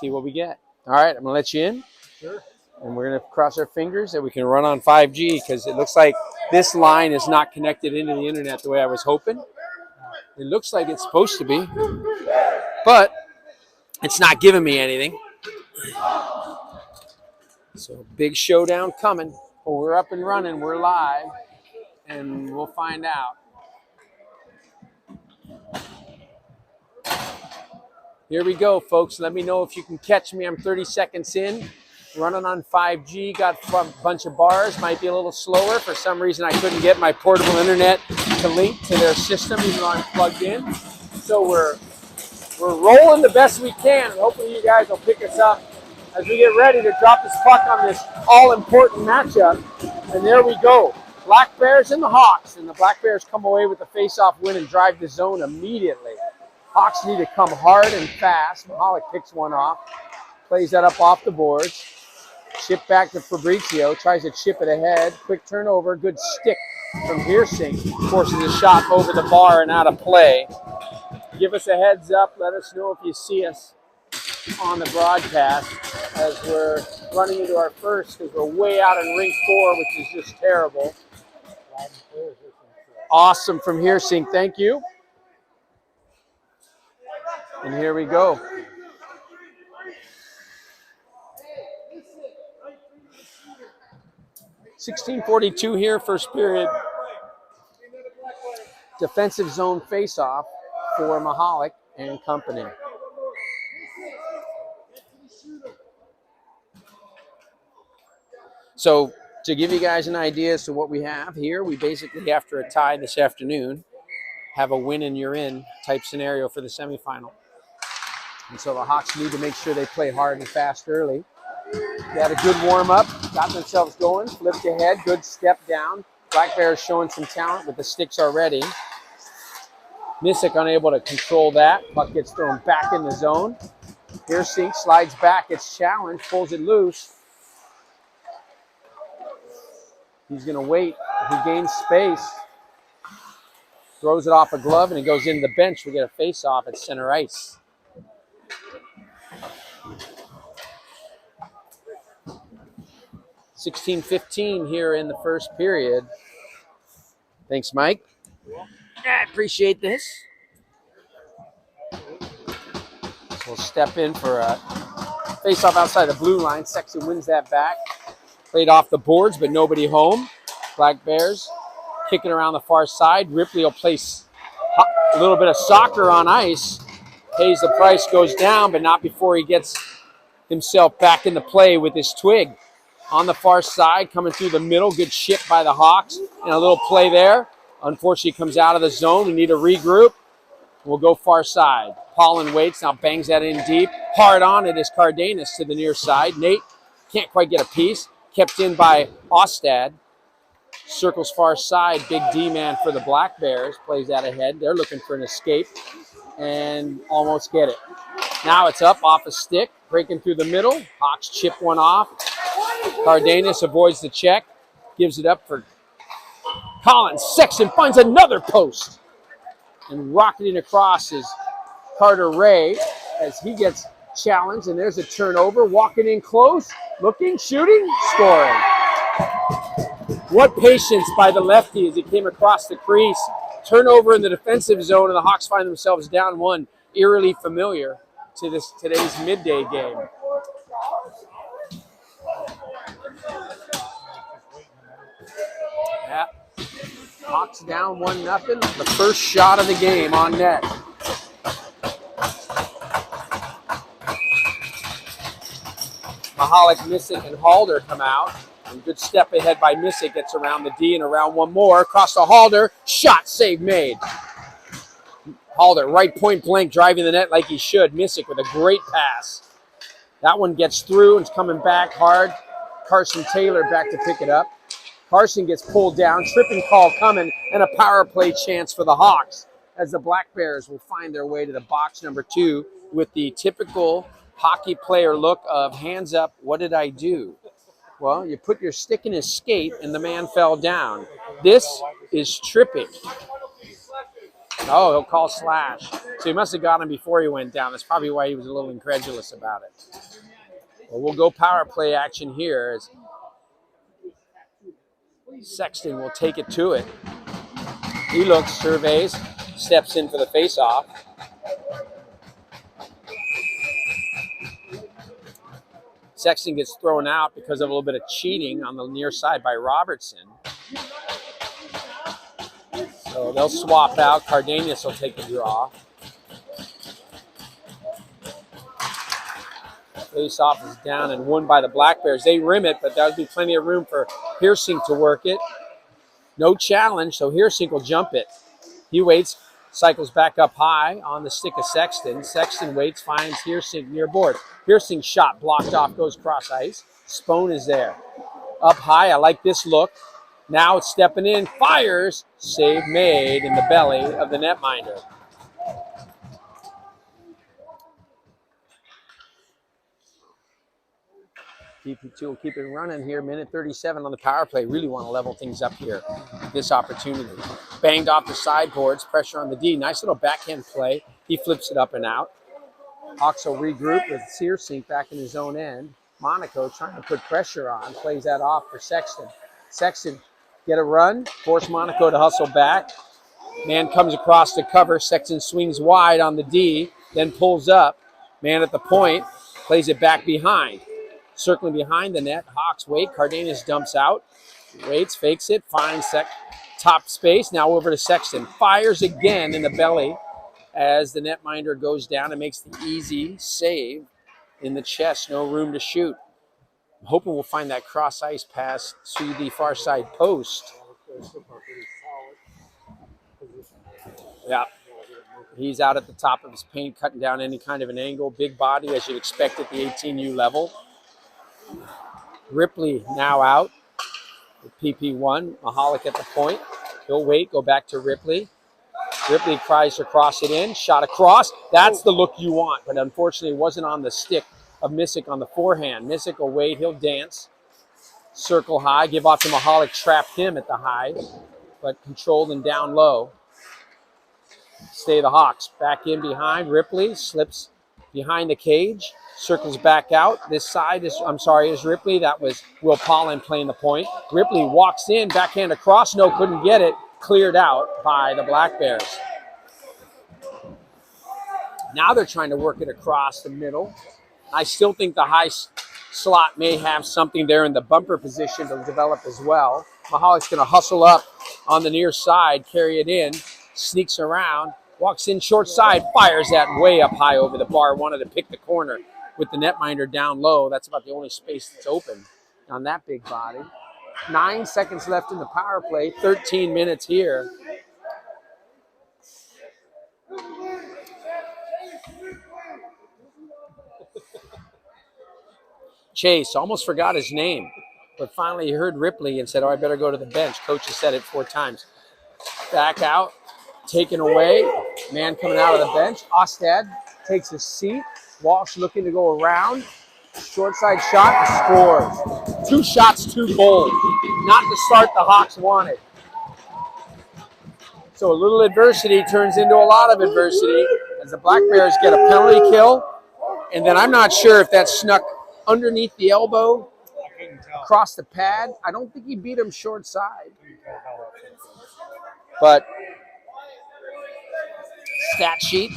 see what we get. All right, I'm going to let you in. Sure. And we're going to cross our fingers that we can run on 5G because it looks like this line is not connected into the internet the way I was hoping. It looks like it's supposed to be, but it's not giving me anything. So big showdown coming. Well, we're up and running. We're live, and we'll find out. Here we go, folks. Let me know if you can catch me. I'm 30 seconds in. Running on 5G, got a bunch of bars, might be a little slower. For some reason, I couldn't get my portable internet to link to their system, even though I'm plugged in. So we're rolling the best we can, and hopefully you guys will pick us up as we get ready to drop this puck on this all-important matchup. And there we go. Blackbears and the Hawks, and the Blackbears come away with the face-off win and drive the zone immediately. Hawks need to come hard and fast. Mahalik picks one off, plays that up off the boards. Chip back to Fabrizio, tries to chip it ahead. Quick turnover, good stick from Heersink. Forces a shot over the bar and out of play. Give us a heads up. Let us know if you see us on the broadcast as we're running into our first because we're way out in ring 4, which is just terrible. Awesome from Heersink, thank you. And here we go. 16:42 here, first period. Defensive zone face-off for Mahalik and company. So to give you guys an idea as to what we have here, we basically, after a tie this afternoon, have a win and you're in type scenario for the semifinal. And so the Hawks need to make sure they play hard and fast early. They had a good warm-up, got themselves going, flipped ahead, good step down. Blackbears showing some talent with the sticks already. Missick unable to control that. Puck gets thrown back in the zone. Heersink slides back, gets challenged, pulls it loose. He's going to wait. He gains space. Throws it off a glove, and it goes into the bench. We get a face-off at center ice. $16:15 here in the first period. Thanks, Mike. I appreciate this. So we'll step in for a face-off outside the blue line. Sexton wins that back. Played off the boards, but nobody home. Blackbears kicking around the far side. Ripley will place a little bit of soccer on ice. Pays the price, goes down, but not before he gets himself back into play with his twig. On the far side, coming through the middle, good chip by the Hawks, and a little play there. Unfortunately, comes out of the zone. We need to regroup. We'll go far side. Paulin waits, now bangs that in deep. Hard on it is Cardenas to the near side. Nate can't quite get a piece. Kept in by Ostad. Circles far side, big D-man for the Blackbears. Plays that ahead. They're looking for an escape and almost get it. Now it's up off a stick, breaking through the middle. Hawks chip one off. Cardenas avoids the check, gives it up for Collins. Sexton finds another post. And rocketing across is Carter Ray as he gets challenged. And there's a turnover. Walking in close, looking, shooting, scoring. What patience by the lefty as he came across the crease. Turnover in the defensive zone, and the Hawks find themselves down one. Eerily familiar to today's midday game. Yeah. Hawks down 1-0. The first shot of the game on net. Mahalik, Missick, and Halder come out. And good step ahead by Missick. Gets around the D and around one more. Across to Halder. Shot, save made. Halder, right point blank, driving the net like he should. Missick with a great pass. That one gets through and it's coming back hard. Carson Taylor back to pick it up. Carson gets pulled down. Tripping call coming, and a power play chance for the Hawks as the Blackbears will find their way to the box number 2 with the typical hockey player look of hands up, what did I do? Well, you put your stick in his skate and the man fell down. This is tripping. Oh, he'll call slash. So he must have got him before he went down. That's probably why he was a little incredulous about it. Well, we'll go power play action here as Sexton will take it to it. He looks, surveys, steps in for the face-off. Sexton gets thrown out because of a little bit of cheating on the near side by Robertson. So they'll swap out. Cardenas will take the draw. Face-off is down and won by the Blackbears. They rim it, but there would be plenty of room for Heersink to work it. No challenge, so Heersink will jump it. He waits, cycles back up high on the stick of Sexton. Sexton waits, finds Heersink near board. Heersink's shot blocked off, goes cross ice. Spohn is there. Up high, I like this look. Now it's stepping in, fires. Save made in the belly of the netminder. DP2 will keep it running here. Minute 37 on the power play. Really want to level things up here. This opportunity. Banged off the sideboards. Pressure on the D. Nice little backhand play. He flips it up and out. Hawks will regroup with Heersink back in his own end. Monaco trying to put pressure on. Plays that off for Sexton. Sexton get a run. Force Monaco to hustle back. Man comes across to cover. Sexton swings wide on the D. Then pulls up. Man at the point. Plays it back behind. Circling behind the net, Hawks wait. Cardenas dumps out. Waits, fakes it, finds top space. Now over to Sexton. Fires again in the belly as the netminder goes down and makes the easy save in the chest. No room to shoot. I'm hoping we'll find that cross ice pass to the far side post. Yeah. He's out at the top of his paint, cutting down any kind of an angle. Big body, as you'd expect at the 18U level. Ripley now out with PP1. Mahalik at the point. He'll wait, go back to Ripley. Ripley tries to cross it in. Shot across. That's the look you want, but unfortunately it wasn't on the stick of Missick on the forehand. Missick will wait. He'll dance. Circle high. Give off to Mahalik. Trap him at the high, but controlled and down low. Stay the Hawks. Back in behind. Ripley slips behind the cage. Circles back out. This side is Ripley. That was Will Pollan playing the point. Ripley walks in, backhand across. No, couldn't get it. Cleared out by the Blackbears. Now they're trying to work it across the middle. I still think the high slot may have something there in the bumper position to develop as well. Mahalik's going to hustle up on the near side, carry it in, sneaks around, walks in short side, fires that way up high over the bar. Wanted to pick the corner with the netminder down low. That's about the only space that's open on that big body. 9 seconds left in the power play, 13 minutes here. Chase, almost forgot his name, but finally he heard Ripley and said, oh, I better go to the bench. Coach has said it 4 times. Back out, taken away. Man coming out of the bench. Ostad takes a seat. Walsh looking to go around. Short side shot and scores. 2 shots, 2 goals. Not the start the Hawks wanted. So a little adversity turns into a lot of adversity as the Blackbears get a penalty kill. And then I'm not sure if that snuck underneath the elbow, across the pad. I don't think he beat him short side. But stat sheet.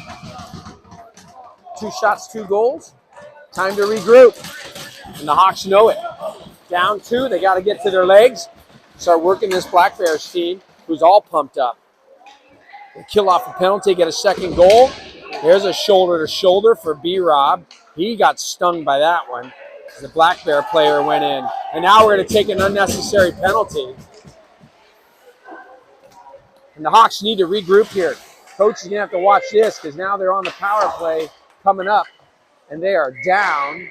2 shots, 2 goals. Time to regroup. And the Hawks know it. Down 2, they got to get to their legs. Start working this Blackbears team, who's all pumped up. They kill off a penalty, get a second goal. There's a shoulder-to-shoulder for B-Rob. He got stung by that one. The Blackbear player went in. And now we're going to take an unnecessary penalty. And the Hawks need to regroup here. Coach is going to have to watch this because now they're on the power play coming up. And they are down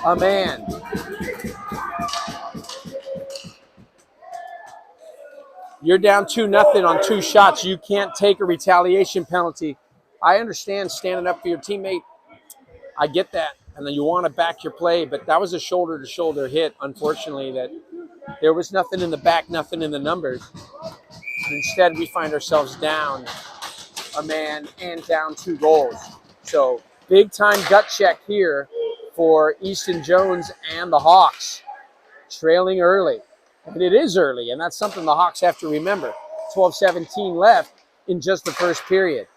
a man. You're down 2-0 on 2 shots. You can't take a retaliation penalty. I understand standing up for your teammate. I get that. And then you want to back your play, but that was a shoulder-to-shoulder hit, unfortunately, that there was nothing in the back, nothing in the numbers. Instead, we find ourselves down a man and down 2 goals. So big time gut check here for Easton Jones and the Hawks. Trailing early. And it is early, and that's something the Hawks have to remember. 12-17 left in just the first period.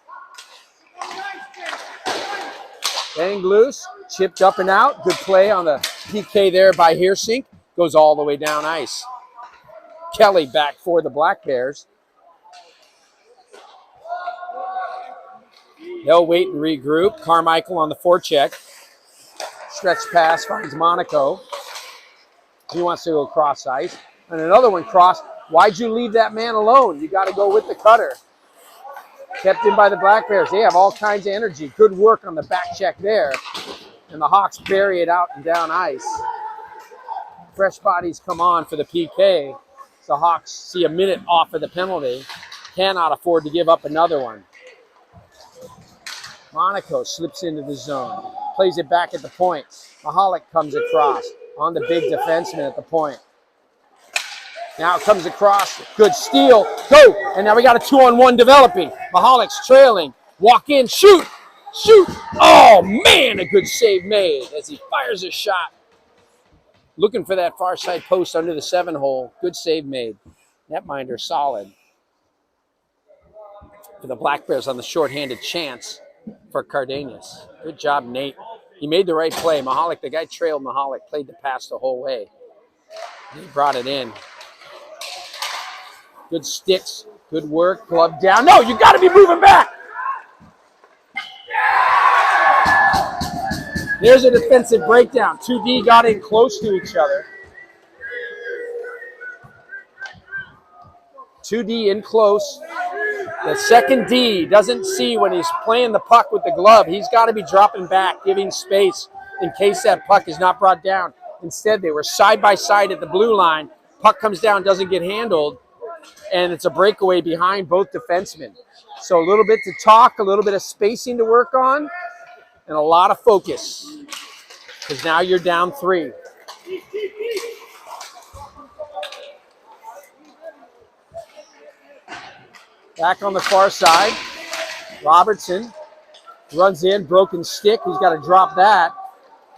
Banged loose, chipped up and out. Good play on the PK there by Heersink. Goes all the way down ice. Kelly back for the Blackbears. They'll wait and regroup. Carmichael on the forecheck. Stretch pass finds Monaco. He wants to go cross ice. And another one cross. Why'd you leave that man alone? You got to go with the cutter. Kept in by the Blackbears. They have all kinds of energy. Good work on the back check there. And the Hawks bury it out and down ice. Fresh bodies come on for the PK. So the Hawks see a minute off of the penalty. Cannot afford to give up another one. Monaco slips into the zone. Plays it back at the point. Mahalik comes across on the big defenseman at the point. Now it comes across. Good steal. Go! And now we got a 2-on-1 developing. Mahalik's trailing. Walk in. Shoot! Shoot! Oh, man, a good save made as he fires a shot. Looking for that far side post under the 7-hole. Good save made. Netminder solid. For the Blackbears on the shorthanded chance for Cardenas. Good job, Nate. He made the right play. Mahalik, the guy trailed Mahalik, played the pass the whole way. He brought it in. Good sticks, good work, glove down. No, you got to be moving back. There's a defensive breakdown. 2D got in close to each other. 2D in close. The second D doesn't see when he's playing the puck with the glove. He's got to be dropping back, giving space in case that puck is not brought down. Instead, they were side by side at the blue line. Puck comes down, doesn't get handled, and it's a breakaway behind both defensemen. So a little bit to talk, a little bit of spacing to work on, and a lot of focus. Because now you're down 3. Back on the far side, Robertson runs in, broken stick. He's got to drop that.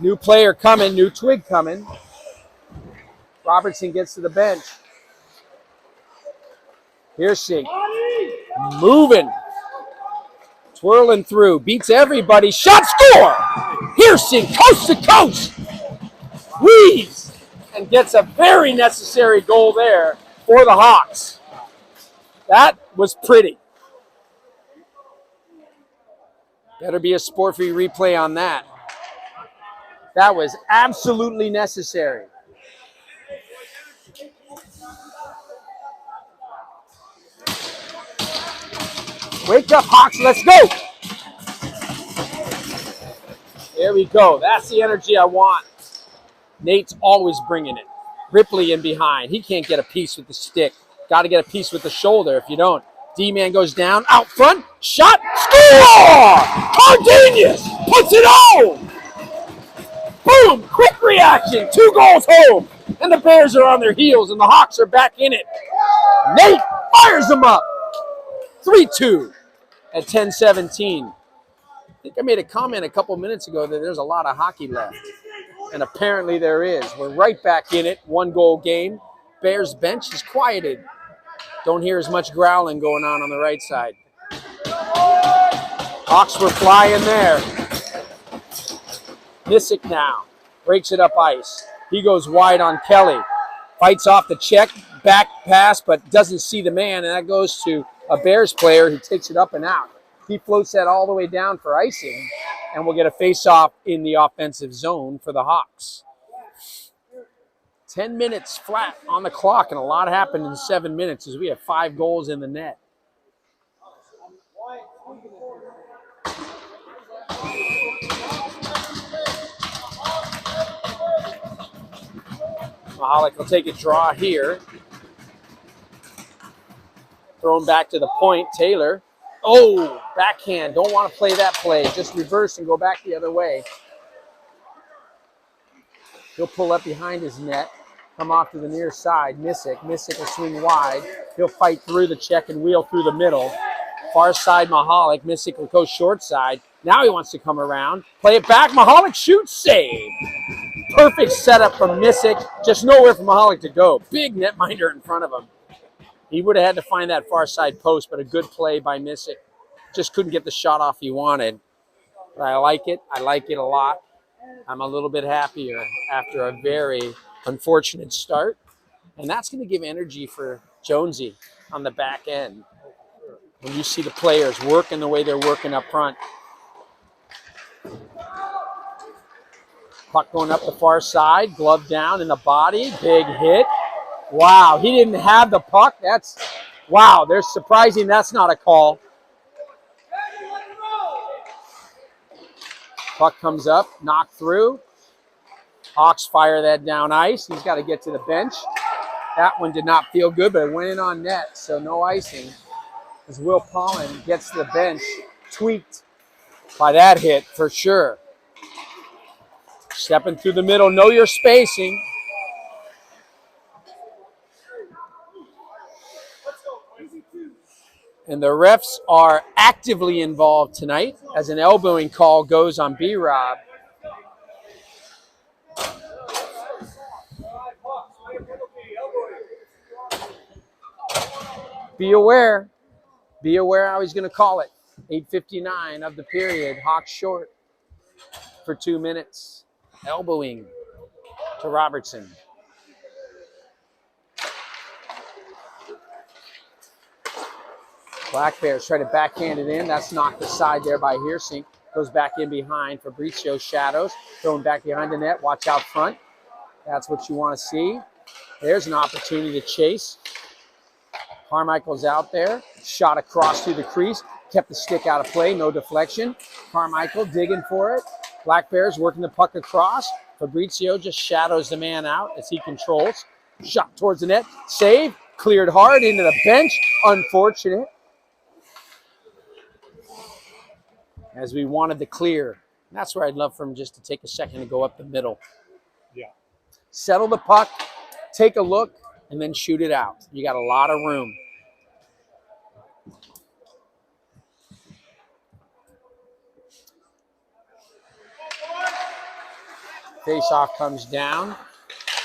New player coming, new twig coming. Robertson gets to the bench. Heersink moving, twirling through, beats everybody. Shot, score! Heersink coast to coast, weaves, and gets a very necessary goal there for the Hawks. That was pretty. Better be a sport-free replay on that. That was absolutely necessary. Wake up, Hawks, let's go! There we go. That's the energy I want. Nate's always bringing it. Ripley in behind. He can't get a piece with the stick. Got to get a piece with the shoulder if you don't. D-man goes down, out front, shot, score! Cardenas puts it on! Boom, quick reaction, 2 goals home. And the Bears are on their heels and the Hawks are back in it. Nate fires them up. 3-2 at 10-17. I think I made a comment a couple minutes ago that there's a lot of hockey left. And apparently there is. We're right back in it, 1-goal game. Bears bench is quieted. Don't hear as much growling going on the right side. Hawks were flying there. Nissick now breaks it up ice. He goes wide on Kelly. Fights off the check, back pass, but doesn't see the man, and that goes to a Bears player who takes it up and out. He floats that all the way down for icing, and we'll get a face-off in the offensive zone for the Hawks. 10 minutes flat on the clock, and a lot happened in 7 minutes as we have 5 goals in the net. Mahalik will take a draw here. Thrown back to the point, Taylor. Oh, backhand, don't want to play that play. Just reverse and go back the other way. He'll pull up behind his net. come off to the near side. Missick will swing wide. He'll fight through the check and wheel through the middle. Far side, Mahalik. Missick will go short side. Now he wants to come around. Play it back. Mahalik shoots, save. Perfect setup from Missick. Just nowhere for Mahalik to go. Big netminder in front of him. He would have had to find that far side post, but a good play by Missick. Just couldn't get the shot off he wanted. But I like it. I like it a lot. I'm a little bit happier after a very unfortunate start. And that's going to give energy for Jonesy on the back end. When you see the players working the way they're working up front. Puck going up the far side, glove down in the body, big hit. Wow, he didn't have the puck. Wow, they're surprising that's not a call. Puck comes up, knocked through. Hawks fire that down ice. He's got to get to the bench. That one did not feel good, but it went in on net, so no icing. As Will Pollen gets to the bench, tweaked by that hit for sure. Stepping through the middle, know your spacing. And the refs are actively involved tonight as an elbowing call goes on B-Rob. Be aware. Be aware how he's going to call it. 8:59 of the period. Hawks short for 2 minutes. Elbowing to Robertson. Blackbears try to backhand it in. That's knocked aside there by Heersink. Goes back in behind. Fabrizio shadows. Thrown back behind the net. Watch out front. That's what you want to see. There's an opportunity to chase. Carmichael's out there. Shot across through the crease. Kept the stick out of play. No deflection. Carmichael digging for it. Blackbears working the puck across. Fabrizio just shadows the man out as he controls. Shot towards the net. Save. Cleared hard into the bench. Unfortunate. As we wanted to clear. That's where I'd love for him just to take a second to go up the middle. Yeah. Settle the puck. Take a look. And then shoot it out. You got a lot of room. Face-off comes down.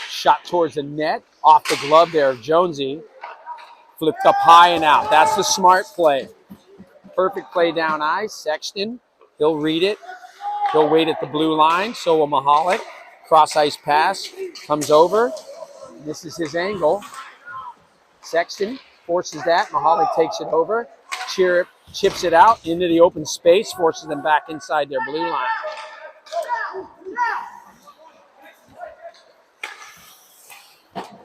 Shot towards the net. Off the glove there of Jonesy. Flipped up high and out. That's the smart play. Perfect play down ice. Sexton, he'll read it. He'll wait at the blue line. So will Mahalik. Cross-ice pass. Comes over. This is his angle. Sexton forces that. Mahalik takes it over. Chips it out into the open space. Forces them back inside their blue line.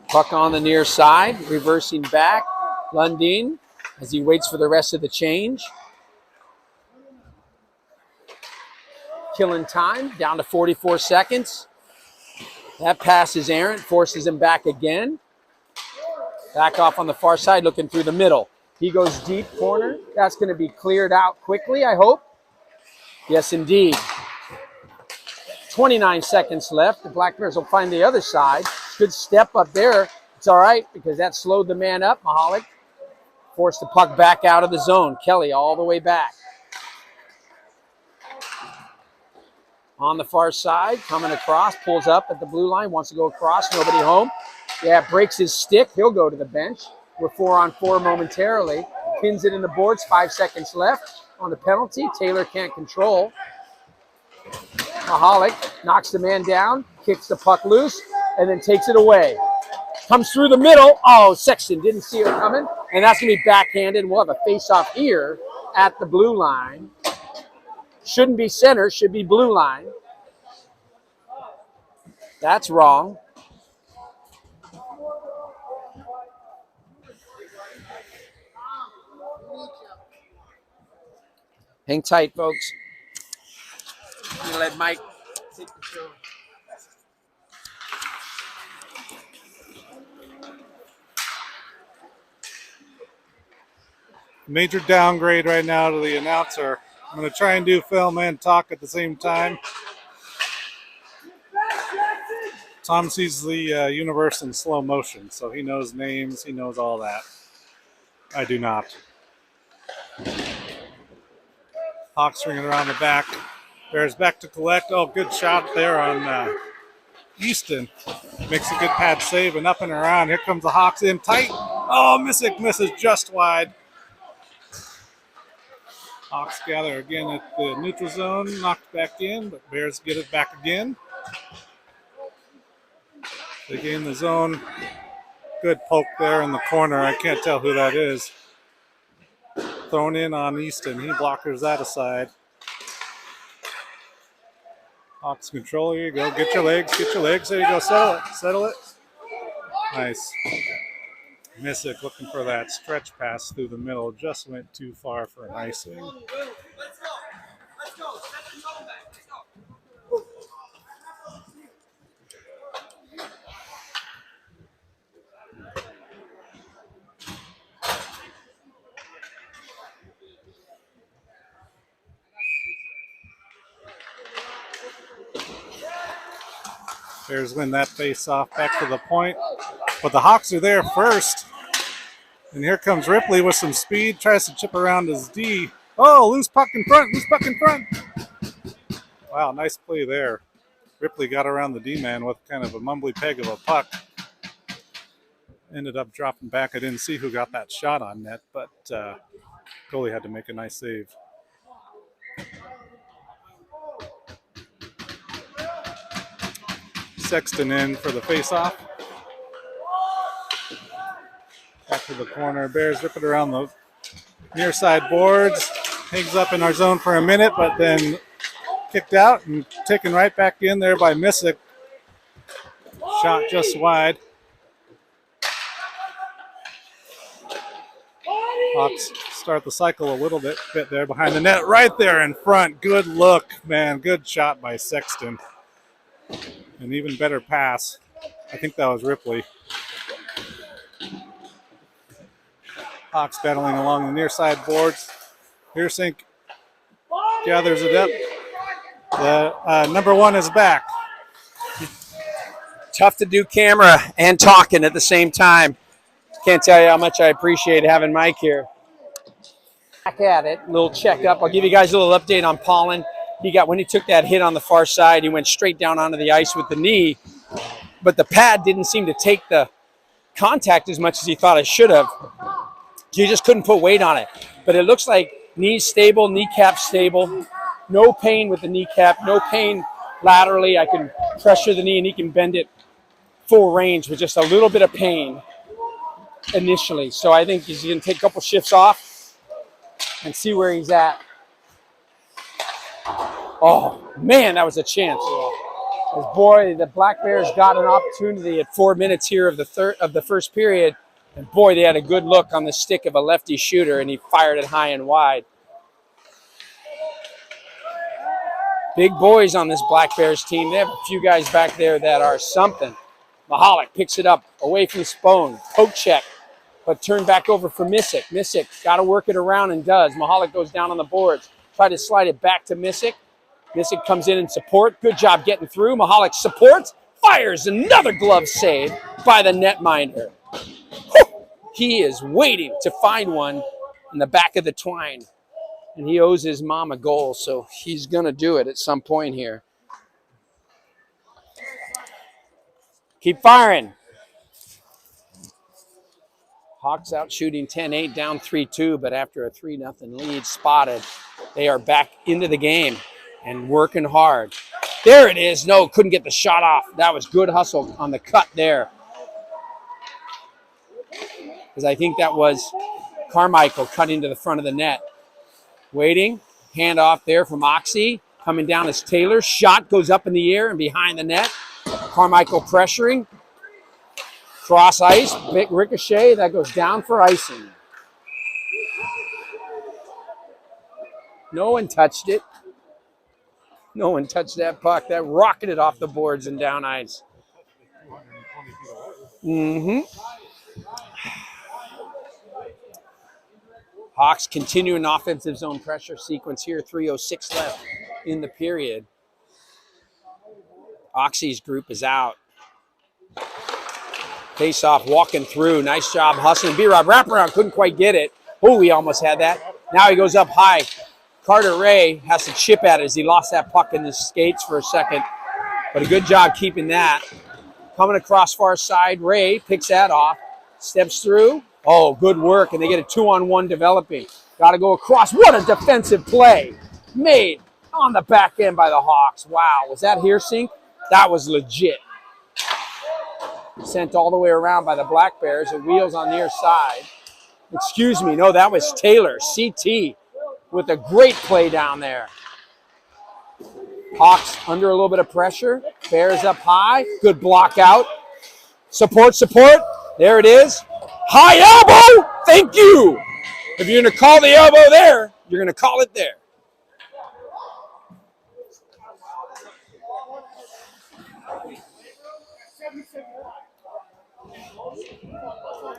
Puck on the near side. Reversing back. Lundin as he waits for the rest of the change. Killing time. Down to 44 seconds. That pass is errant, forces him back again. Back off on the far side, looking through the middle. He goes deep corner. That's going to be cleared out quickly, I hope. Yes, indeed. 29 seconds left. The Blackbears will find the other side. Good step up there. It's all right because that slowed the man up. Mahalik forced the puck back out of the zone. Kelly all the way back. On the far side, coming across, pulls up at the blue line, wants to go across, nobody home. Yeah, breaks his stick. He'll go to the bench. We're 4-on-4 momentarily. Pins it in the boards, 5 seconds left on the penalty. Taylor can't control. Mahalik knocks the man down, kicks the puck loose, and then takes it away. Comes through the middle. Oh, Sexton didn't see her coming, and that's going to be backhanded. We'll have a face-off here at the blue line. Shouldn't be center, should be blue line. That's wrong. Hang tight, folks. I'm going to let Mike take the show. Major downgrade right now to the announcer. I'm going to try and do film and talk at the same time. Tom sees the universe in slow motion, so he knows names, he knows all that. I do not. Hawks swinging around the back. Bears back to collect. Oh, good shot there on Easton. Makes a good pad save and up and around. Here comes the Hawks in tight. Oh, Missick misses just wide. Hawks gather again at the neutral zone. Knocked back in, but Bears get it back again. They gain the zone. Good poke there in the corner. I can't tell who that is. Thrown in on Easton. He blockers that aside. Hawks control. Here you go. Get your legs. Get your legs. There you go. Settle it. Settle it. Nice. Missick looking for that stretch pass through the middle. Just went too far for an icing. Let's go. Let's go. Set the tone back. Let's go. Bears win that face-off back to the point. But the Hawks are there first. And here comes Ripley with some speed. Tries to chip around his D. Oh, loose puck in front. Loose puck in front. Wow, nice play there. Ripley got around the D-man with kind of a mumbly peg of a puck. Ended up dropping back. I didn't see who got that shot on net, but goalie had to make a nice save. Sexton in for the face-off. Back to the corner. Bears rip it around the near side boards. Hangs up in our zone for a minute, but then kicked out and taken right back in there by Missick. Shot just wide. Hawks start the cycle a little bit there behind the net. Right there in front. Good look, man. Good shot by Sexton. An even better pass. I think that was Ripley. Hawks battling along the near side boards. Hersink gathers it up. The number one is back. Tough to do camera and talking at the same time. Can't tell you how much I appreciate having Mike here. Back at it, little checkup. I'll give you guys a little update on Pollen. When he took that hit on the far side, he went straight down onto the ice with the knee, but the pad didn't seem to take the contact as much as he thought it should have. You just couldn't put weight on it. But it looks like knee's stable, kneecap stable. No pain with the kneecap, no pain laterally. I can pressure the knee and he can bend it full range with just a little bit of pain initially. So I think he's going to take a couple shifts off and see where he's at. Oh, man, that was a chance. As boy, the Blackbears got an opportunity at 4 minutes here of the first period. And boy, they had a good look on the stick of a lefty shooter, and he fired it high and wide. Big boys on this Blackbears team. They have a few guys back there that are something. Mahalik picks it up away from Spone. Poke check, but turned back over for Missick. Missick got to work it around and does. Mahalik goes down on the boards. Try to slide it back to Missick. Missick comes in and support. Good job getting through. Mahalik supports. Fires another glove save by the netminder. He is waiting to find one in the back of the twine. And he owes his mom a goal, so he's going to do it at some point here. Keep firing. Hawks out shooting 10-8, down 3-2, but after a 3-0 lead spotted, they are back into the game and working hard. There it is. No, couldn't get the shot off. That was good hustle on the cut there. Because I think that was Carmichael cutting to the front of the net. Waiting. Hand off there from Oxy. Coming down is Taylor. Shot goes up in the air and behind the net. Carmichael pressuring. Cross ice. Big ricochet. That goes down for icing. No one touched it. No one touched that puck. That rocketed off the boards and down ice. Hawks continue an offensive zone pressure sequence here. 3:06 left in the period. Oxy's group is out. Face off, walking through. Nice job hustling. B-Rob wraparound, couldn't quite get it. Oh, he almost had that. Now he goes up high. Carter Ray has to chip at it as he lost that puck in his skates for a second. But a good job keeping that. Coming across far side, Ray picks that off. Steps through. Oh, good work. And they get a 2-on-1 developing. Got to go across. What a defensive play. Made on the back end by the Hawks. Wow. Was that Heersink? That was legit. Sent all the way around by the Blackbears. It wheels on near side. Excuse me. No, that was Taylor. CT with a great play down there. Hawks under a little bit of pressure. Bears up high. Good block out. Support, support. There it is. High elbow. Thank you. If you're going to call the elbow there, you're going to call it there.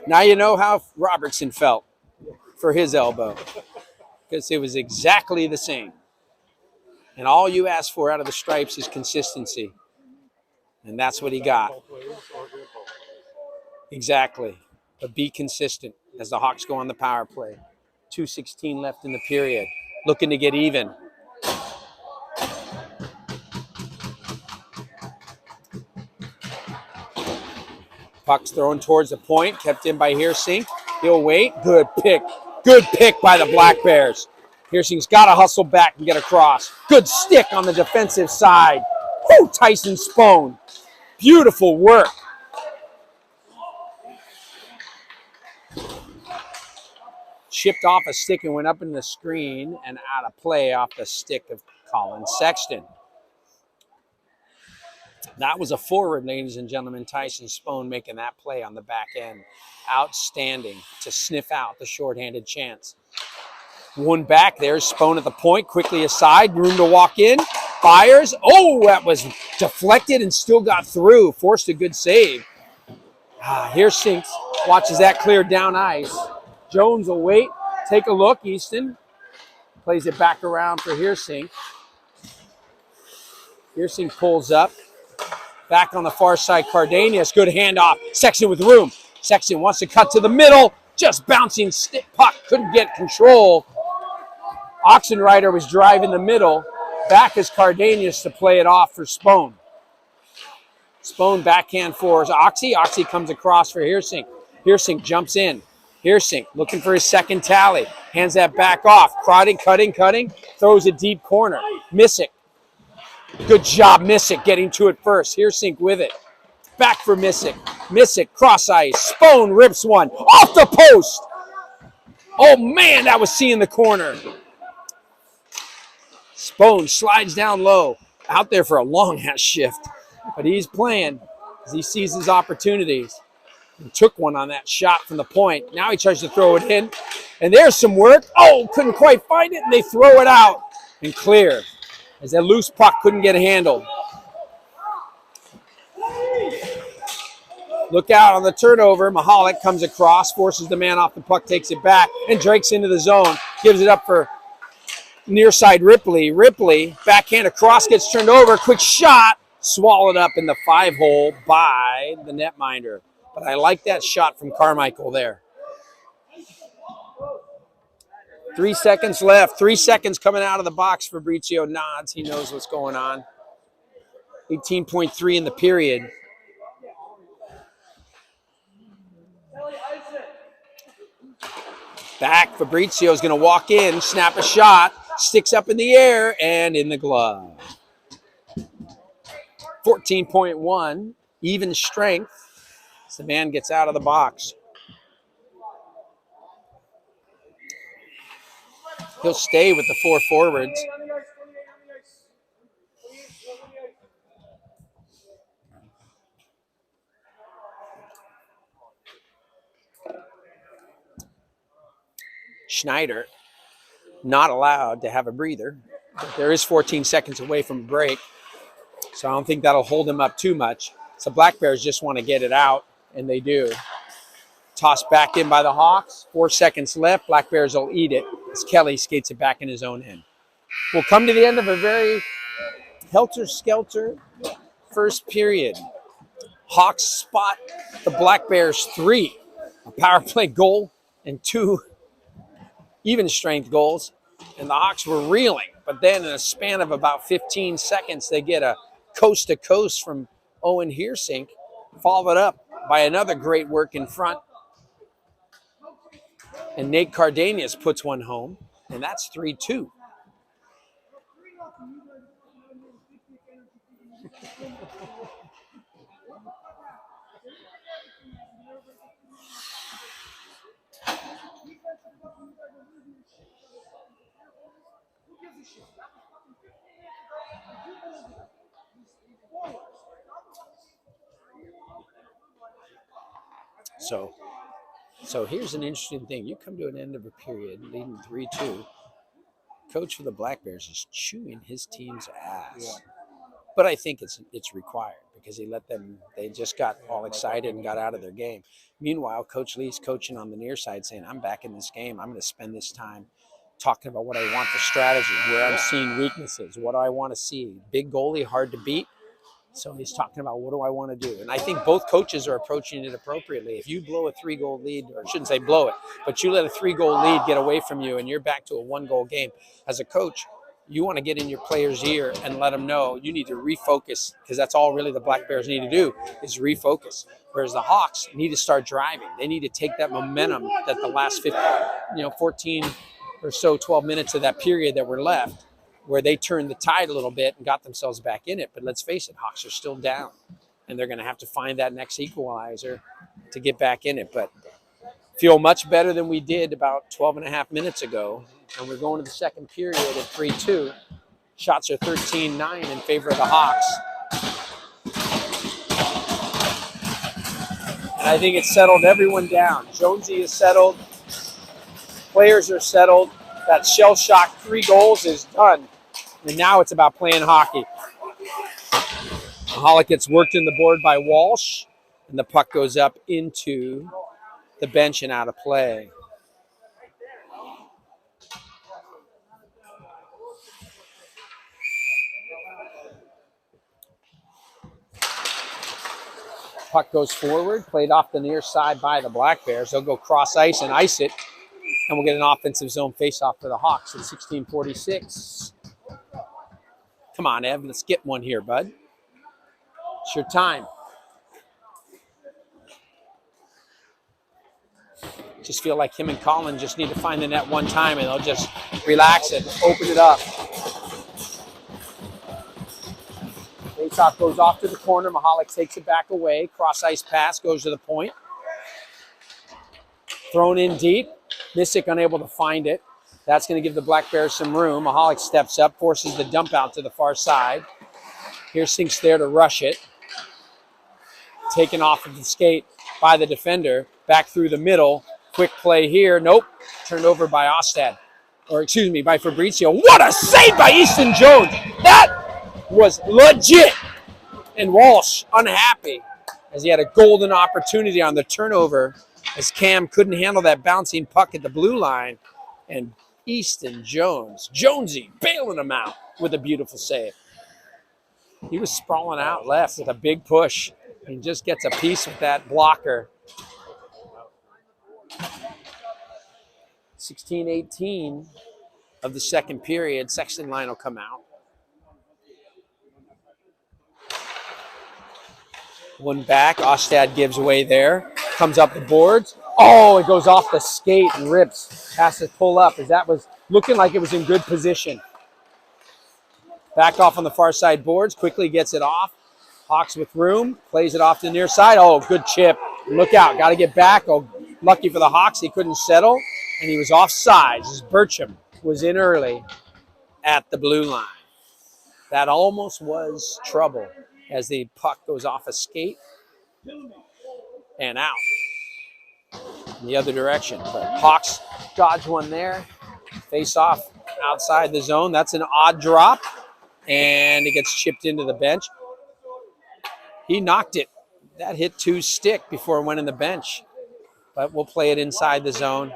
Now you know how Robertson felt for his elbow, because it was exactly the same. And all you ask for out of the Stripes is consistency. And that's what he got. Exactly. But be consistent as the Hawks go on the power play. 2:16 left in the period. Looking to get even. Puck's thrown towards the point. Kept in by Heersink. He'll wait. Good pick. Good pick by the Blackbears. Heersink's got to hustle back and get across. Good stick on the defensive side. Woo, Tyson Spohn. Beautiful work. Chipped off a stick and went up in the screen and out of play off the stick of Colin Sexton. That was a forward, ladies and gentlemen. Tyson Spohn making that play on the back end. Outstanding to sniff out the shorthanded chance. One back, there's Spohn at the point, quickly aside, room to walk in, fires. Oh, that was deflected and still got through. Forced a good save. Heersink watches that clear down ice. Jones will wait, take a look. Easton plays it back around for Heersink. Heersink pulls up. Back on the far side, Cardenas. Good handoff. Sexton with room. Sexton wants to cut to the middle. Just bouncing stick puck. Couldn't get control. Oxenrider was driving the middle. Back is Cardenas to play it off for Spohn. Spohn backhand for Oxy. Oxy comes across for Heersink. Heersink jumps in. Heersink looking for his second tally. Hands that back off. Crowding, cutting. Throws a deep corner. Missick. Good job, Missick, getting to it first. Heersink with it. Back for Missick. Missick, cross ice. Spohn rips one. Off the post. Oh, man, that was seeing the corner. Spohn slides down low. Out there for a long-ass shift. But he's playing as he sees his opportunities. He took one on that shot from the point. Now he tries to throw it in. And there's some work. Oh, couldn't quite find it, and they throw it out and clear. As that loose puck couldn't get handled. Look out on the turnover. Mahalik comes across, forces the man off the puck, takes it back, and Drake's into the zone. Gives it up for near side Ripley. Ripley, backhand across, gets turned over. Quick shot, swallowed up in the 5-hole by the netminder. But I like that shot from Carmichael there. 3 seconds left. 3 seconds coming out of the box. Fabrizio nods. He knows what's going on. 18.3 in the period. Back. Fabrizio's going to walk in, snap a shot, sticks up in the air, and in the glove. 14.1. Even strength. As the man gets out of the box. He'll stay with the 4 forwards. Schneider, not allowed to have a breather. But there is 14 seconds away from a break, so I don't think that'll hold him up too much. So Blackbears just want to get it out, and they do. Tossed back in by the Hawks. 4 seconds left. Blackbears will eat it as Kelly skates it back in his own end. We'll come to the end of a very helter-skelter first period. Hawks spot the Blackbears 3, a power play goal and 2 even strength goals, and the Hawks were reeling. But then in a span of about 15 seconds, they get a coast to coast from Owen Heersink, followed up by another great work in front. And Nate Cardenas puts one home, and that's 3-2. So here's an interesting thing. You come to an end of a period leading 3-2. Coach for the Blackbears is chewing his team's ass. Yeah. But I think it's required because they just got all excited and got out of their game. Meanwhile, Coach Lee's coaching on the near side saying, I'm back in this game. I'm going to spend this time talking about what I want, the strategy, where I'm seeing weaknesses, what do I want to see. Big goalie, hard to beat. So he's talking about what do I want to do. And I think both coaches are approaching it appropriately. If you blow a 3-goal lead, or I shouldn't say blow it, but you let a 3-goal lead get away from you and you're back to a 1-goal game, as a coach, you want to get in your player's ear and let them know you need to refocus, because that's all really the Blackbears need to do is refocus. Whereas the Hawks need to start driving. They need to take that momentum that the last 14 or so, 12 minutes of that period that were left, where they turned the tide a little bit and got themselves back in it. But let's face it, Hawks are still down, and they're going to have to find that next equalizer to get back in it. But feel much better than we did about 12 and a half minutes ago, and we're going to the second period at 3-2. Shots are 13-9 in favor of the Hawks. And I think it's settled everyone down. Jonesy is settled. Players are settled. That shell-shock 3 goals is done. And now it's about playing hockey. Mahalik gets worked in the board by Walsh, and the puck goes up into the bench and out of play. Puck goes forward, played off the near side by the Blackbears. They'll go cross ice and ice it, and we'll get an offensive zone faceoff for the Hawks at 16:46. Come on, Ev, let's get one here, bud. It's your time. Just feel like him and Colin just need to find the net one time, and they'll just relax it, open it up. Faceoff goes off to the corner. Mahalik takes it back away. Cross ice pass goes to the point. Thrown in deep. Missick unable to find it. That's going to give the Blackbears some room. Mahalik steps up, forces the dump out to the far side. Heersink's there to rush it. Taken off of the skate by the defender. Back through the middle. Quick play here. Nope. Turned over by Ostad. Or excuse me, by Fabrizio. What a save by Easton Jones. That was legit. And Walsh unhappy as he had a golden opportunity on the turnover as Cam couldn't handle that bouncing puck at the blue line. And Easton Jones, Jonesy, bailing him out with a beautiful save. He was sprawling out left with a big push. He just gets a piece with that blocker. 16:18 of the second period. Sexton line will come out. One back. Ostad gives away there. Comes up the boards. Oh, it goes off the skate and rips. Has to pull up as that was looking like it was in good position. Back off on the far side boards. Quickly gets it off. Hawks with room. Plays it off to the near side. Oh, good chip. Look out. Got to get back. Oh, lucky for the Hawks. He couldn't settle. And he was offside as Burcham was in early at the blue line. That almost was trouble as the puck goes off a skate and out in the other direction. But Hawks dodge one there. Face off outside the zone. That's an odd drop. And it gets chipped into the bench. He knocked it. That hit 2's stick before it went in the bench. But we'll play it inside the zone.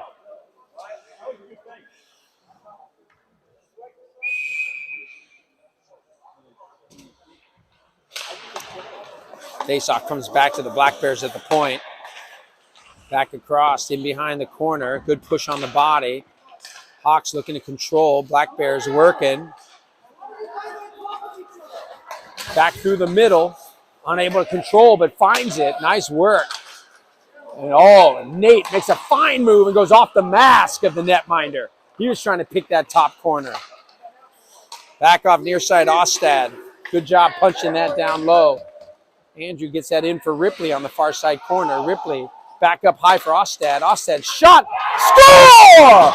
Faceoff comes back to the Blackbears at the point. Back across, in behind the corner. Good push on the body. Hawks looking to control. Blackbears working. Back through the middle. Unable to control, but finds it. Nice work. And Nate makes a fine move and goes off the mask of the netminder. He was trying to pick that top corner. Back off near side Ostad. Good job punching that down low. Andrew gets that in for Ripley on the far side corner. Ripley back up high for Ostad. Ostad shot. Score!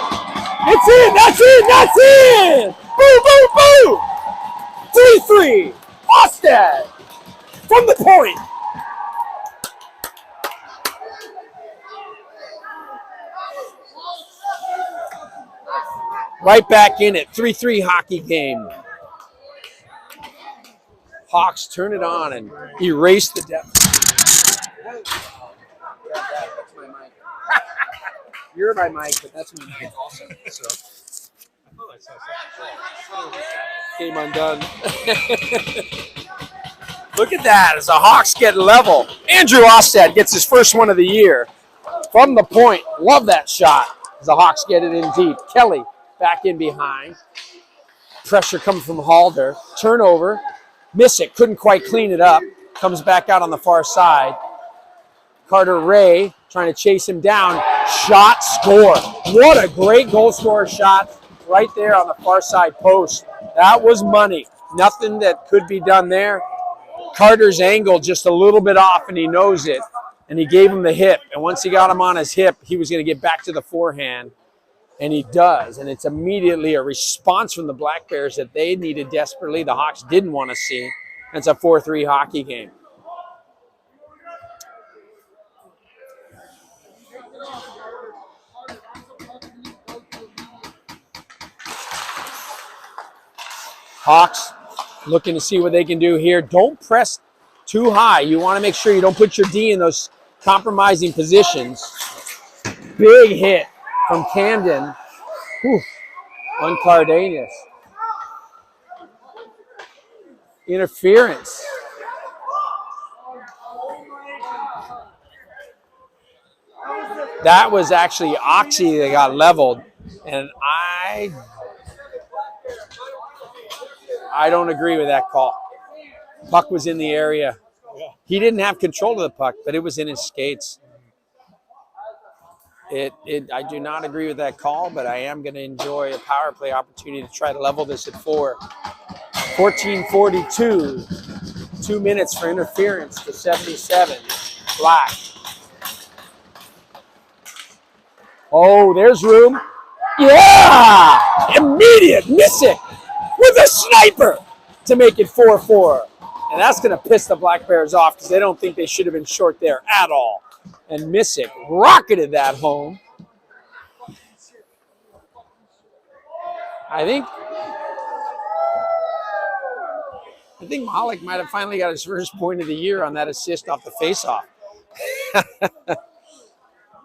It's in! That's in! That's in! Boom, boom, boom! 3-3. Ostad from the point. Right back in it. 3-3 hockey game. Hawks turn it on and erase the depth. That's my mic. You're my mic, but that's my mic also. So. Game undone. Look at that as the Hawks get level. Andrew Ostad gets his first one of the year. From the point. Love that shot as the Hawks get it in deep. Kelly back in behind. Pressure coming from Halder. Turnover. Miss it. Couldn't quite clean it up. Comes back out on the far side. Carter Ray trying to chase him down. Shot, score. What a great goal scorer shot right there on the far side post. That was money. Nothing that could be done there. Carter's angle just a little bit off, and he knows it. And he gave him the hip. And once he got him on his hip, he was going to get back to the forehand. And he does. And it's immediately a response from the Blackbears that they needed desperately. The Hawks didn't want to see. And it's a 4-3 hockey game. Hawks looking to see what they can do here. Don't press too high. You want to make sure you don't put your D in those compromising positions. Big hit from Camden on Cardenas. Interference. That was actually Oxy that got leveled, and I don't agree with that call. Puck was in the area. He didn't have control of the puck, but it was in his skates. I do not agree with that call, but I am going to enjoy a power play opportunity to try to level this at 4. 14:42. 2 minutes for interference to 77. Black. Oh, there's room. Yeah! Immediate Missick with a sniper to make it 4-4. And that's going to piss the Blackbears off because they don't think they should have been short there at all. And Missick rocketed that home. I think Malik might have finally got his first point of the year on that assist off the faceoff.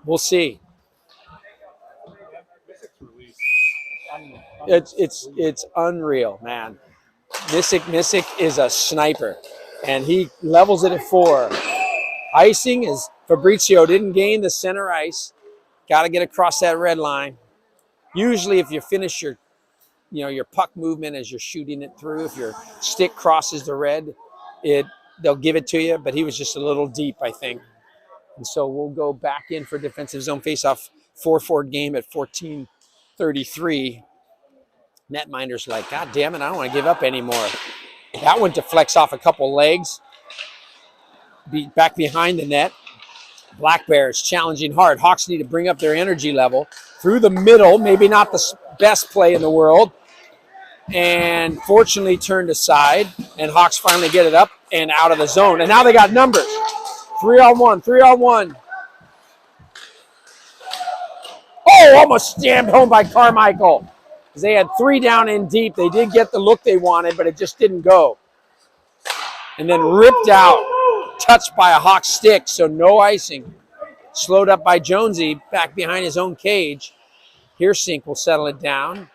We'll see. It's unreal, man. Missick is a sniper, and he levels it at 4. Icing is Fabrizio didn't gain the center ice. Got to get across that red line. Usually, if you finish your puck movement as you're shooting it through, if your stick crosses the red, they'll give it to you. But he was just a little deep, I think. And so we'll go back in for defensive zone faceoff. 4-4 game at 14:33. Netminder's like, God damn it, I don't want to give up anymore. That one deflects off a couple legs. Back behind the net. Blackbears challenging hard. Hawks need to bring up their energy level. Through the middle, maybe not the best play in the world. And fortunately turned aside. And Hawks finally get it up and out of the zone. And now they got numbers. 3-on-1, 3-on-1. Oh, almost jammed home by Carmichael. They had 3 down in deep. They did get the look they wanted, but it just didn't go. And then ripped out, touched by a Hawk stick, so no icing. Slowed up by Jonesy, back behind his own cage. Here Sink will settle it down.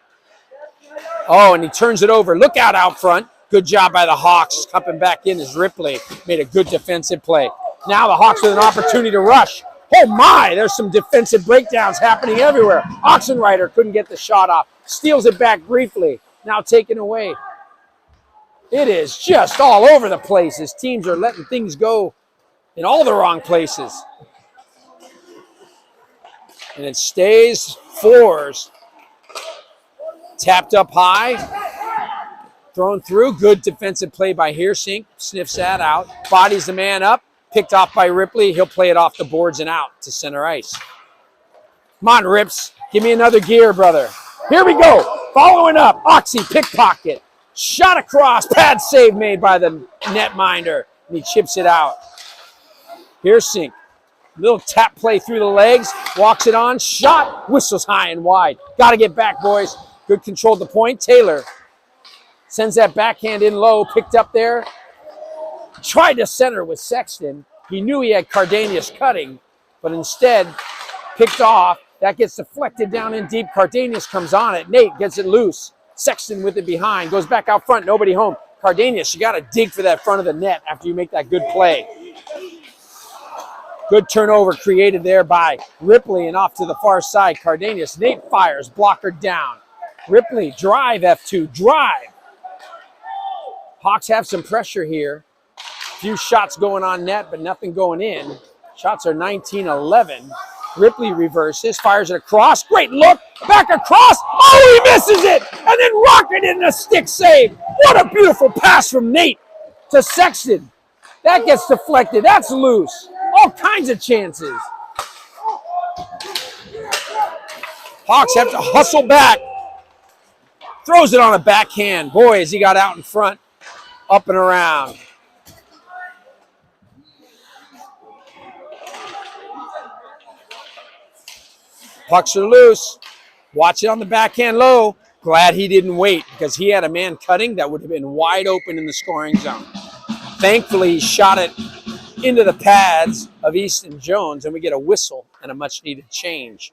Oh, and he turns it over. Look out front. Good job by the Hawks. Cupping back in as Ripley made a good defensive play. Now the Hawks with an opportunity to rush. Oh my, there's some defensive breakdowns happening everywhere. Oxenrider couldn't get the shot off. Steals it back briefly. Now taken away. It is just all over the place as teams are letting things go in all the wrong places. And it stays fours. Tapped up high. Thrown through. Good defensive play by Heersink. Sniffs that out. Bodies the man up. Picked off by Ripley. He'll play it off the boards and out to center ice. Come on, Rips. Give me another gear, brother. Here we go. Following up. Oxy pickpocket. Shot across. Pad save made by the netminder. And he chips it out. Heersink. Little tap play through the legs. Walks it on. Shot. Whistles high and wide. Got to get back, boys. Good control at the point. Taylor sends that backhand in low. Picked up there. Tried to center with Sexton. He knew he had Cardanius cutting, but instead picked off. That gets deflected down in deep. Cardanius comes on it. Nate gets it loose. Sexton with it behind. Goes back out front. Nobody home. Cardanius, you got to dig for that front of the net after you make that good play. Good turnover created there by Ripley and off to the far side. Cardanius. Nate fires. Blocker down. Ripley, drive F2. Drive. Hawks have some pressure here. Few shots going on net, but nothing going in. Shots are 19-11. Ripley reverses, fires it across. Great look, back across. Oh, he misses it! And then rocketed in a stick save. What a beautiful pass from Nate to Sexton. That gets deflected. That's loose. All kinds of chances. Hawks have to hustle back. Throws it on a backhand. Boy, as he got out in front, up and around. Pucks are loose. Watch it on the backhand low. Glad he didn't wait because he had a man cutting that would have been wide open in the scoring zone. Thankfully, he shot it into the pads of Easton Jones, and we get a whistle and a much-needed change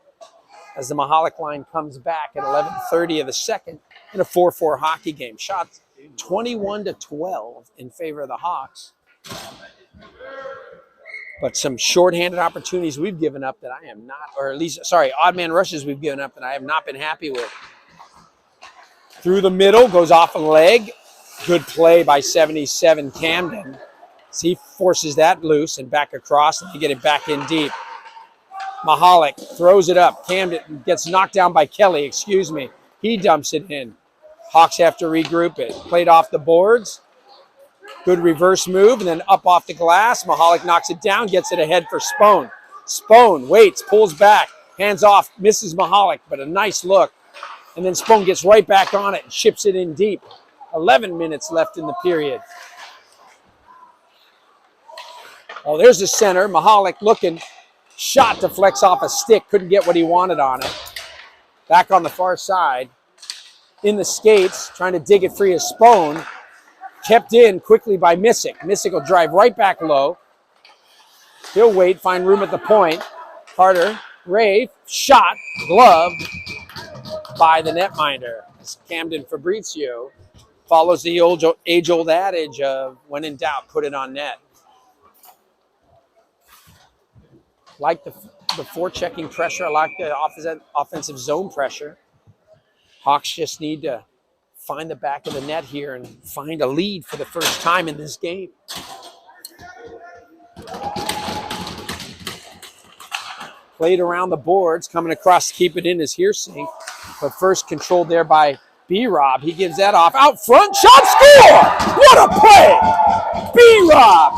as the Mahalik line comes back at 11:30 of the second in a 4-4 hockey game. Shots 21-12 in favor of the Hawks. But some shorthanded opportunities we've given up that I am not, or at least, sorry, odd man rushes we've given up that I have not been happy with. Through the middle, goes off a leg. Good play by 77 Camden. So he forces that loose and back across, and they get it back in deep. Mahalik throws it up. Camden gets knocked down by Kelly, excuse me. He dumps it in. Hawks have to regroup it. Played off the boards. Good reverse move, and then up off the glass. Mahalik knocks it down, gets it ahead for Spone. Spone waits, pulls back, hands off, misses Mahalik, but a nice look. And then Spone gets right back on it and chips it in deep. 11 minutes left in the period. Oh, there's the center. Mahalik looking. Shot deflects off a stick. Couldn't get what he wanted on it. Back on the far side. In the skates, trying to dig it free of Spone. Kept in quickly by Missick. Missick will drive right back low. He'll wait, find room at the point. Carter, Ray, shot, glove by the netminder. Camden Fabrizio follows the age-old adage of when in doubt, put it on net. Like the forechecking pressure. I like the offensive zone pressure. Hawks just need to find the back of the net here and find a lead for the first time in this game. Played around the boards, coming across to keep it in is Heersink, but first controlled there by B-Rob. He gives that off. Out front, shot, score! What a play! B-Rob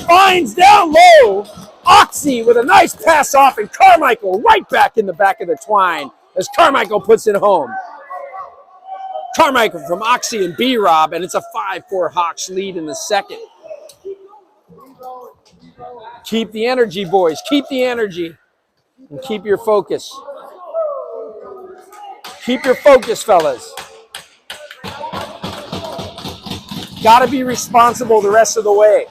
finds down low. Oxy with a nice pass off, and Carmichael right back in the back of the twine as Carmichael puts it home. Carmichael from Oxy and B-Rob, and it's a 5-4 Hawks lead in the second. Keep the energy, boys. Keep the energy. And keep your focus. Keep your focus, fellas. Got to be responsible the rest of the way.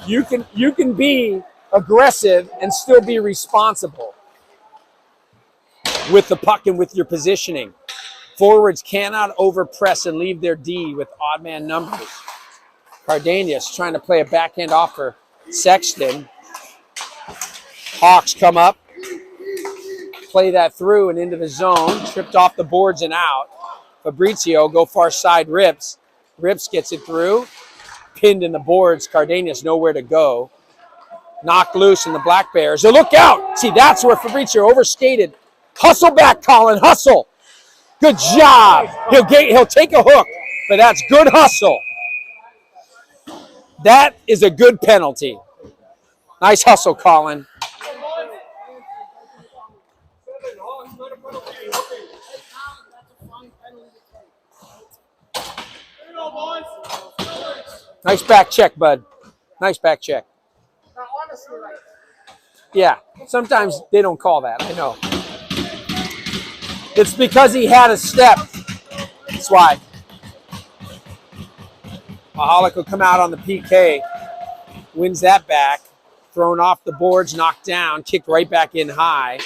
You can be aggressive and still be responsible with the puck and with your positioning. Forwards cannot overpress and leave their D with odd man numbers. Cardenas trying to play a backhand off for Sexton. Hawks come up, play that through and into the zone, tripped off the boards and out. Fabrizio go far side, Rips. Rips gets it through, pinned in the boards. Cardenas nowhere to go. Knocked loose in the Blackbears. So look out! See, that's where Fabrizio overskated. Hustle back, Colin, hustle. Good job. He'll take a hook, but that's good hustle. That is a good penalty. Nice hustle, Colin. Nice back check, bud. Nice back check. Yeah, sometimes they don't call that, I know. It's because he had a step. That's why. Mahalik will come out on the PK. Wins that back. Thrown off the boards, knocked down, kicked right back in high.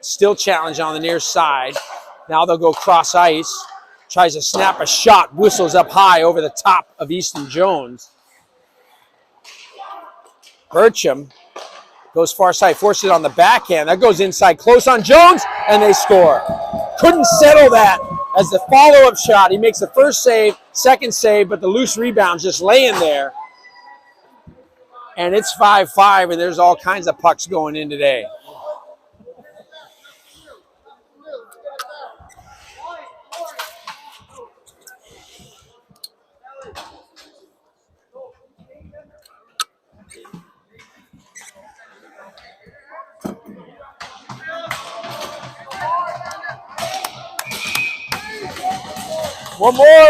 Still challenged on the near side. Now they'll go cross ice. Tries to snap a shot, whistles up high over the top of Easton Jones. Burcham goes far side, forces it on the backhand. That goes inside, close on Jones, and they score. Couldn't settle that as the follow-up shot. He makes the first save, second save, but the loose rebound's just laying there. And it's 5-5, and there's all kinds of pucks going in today.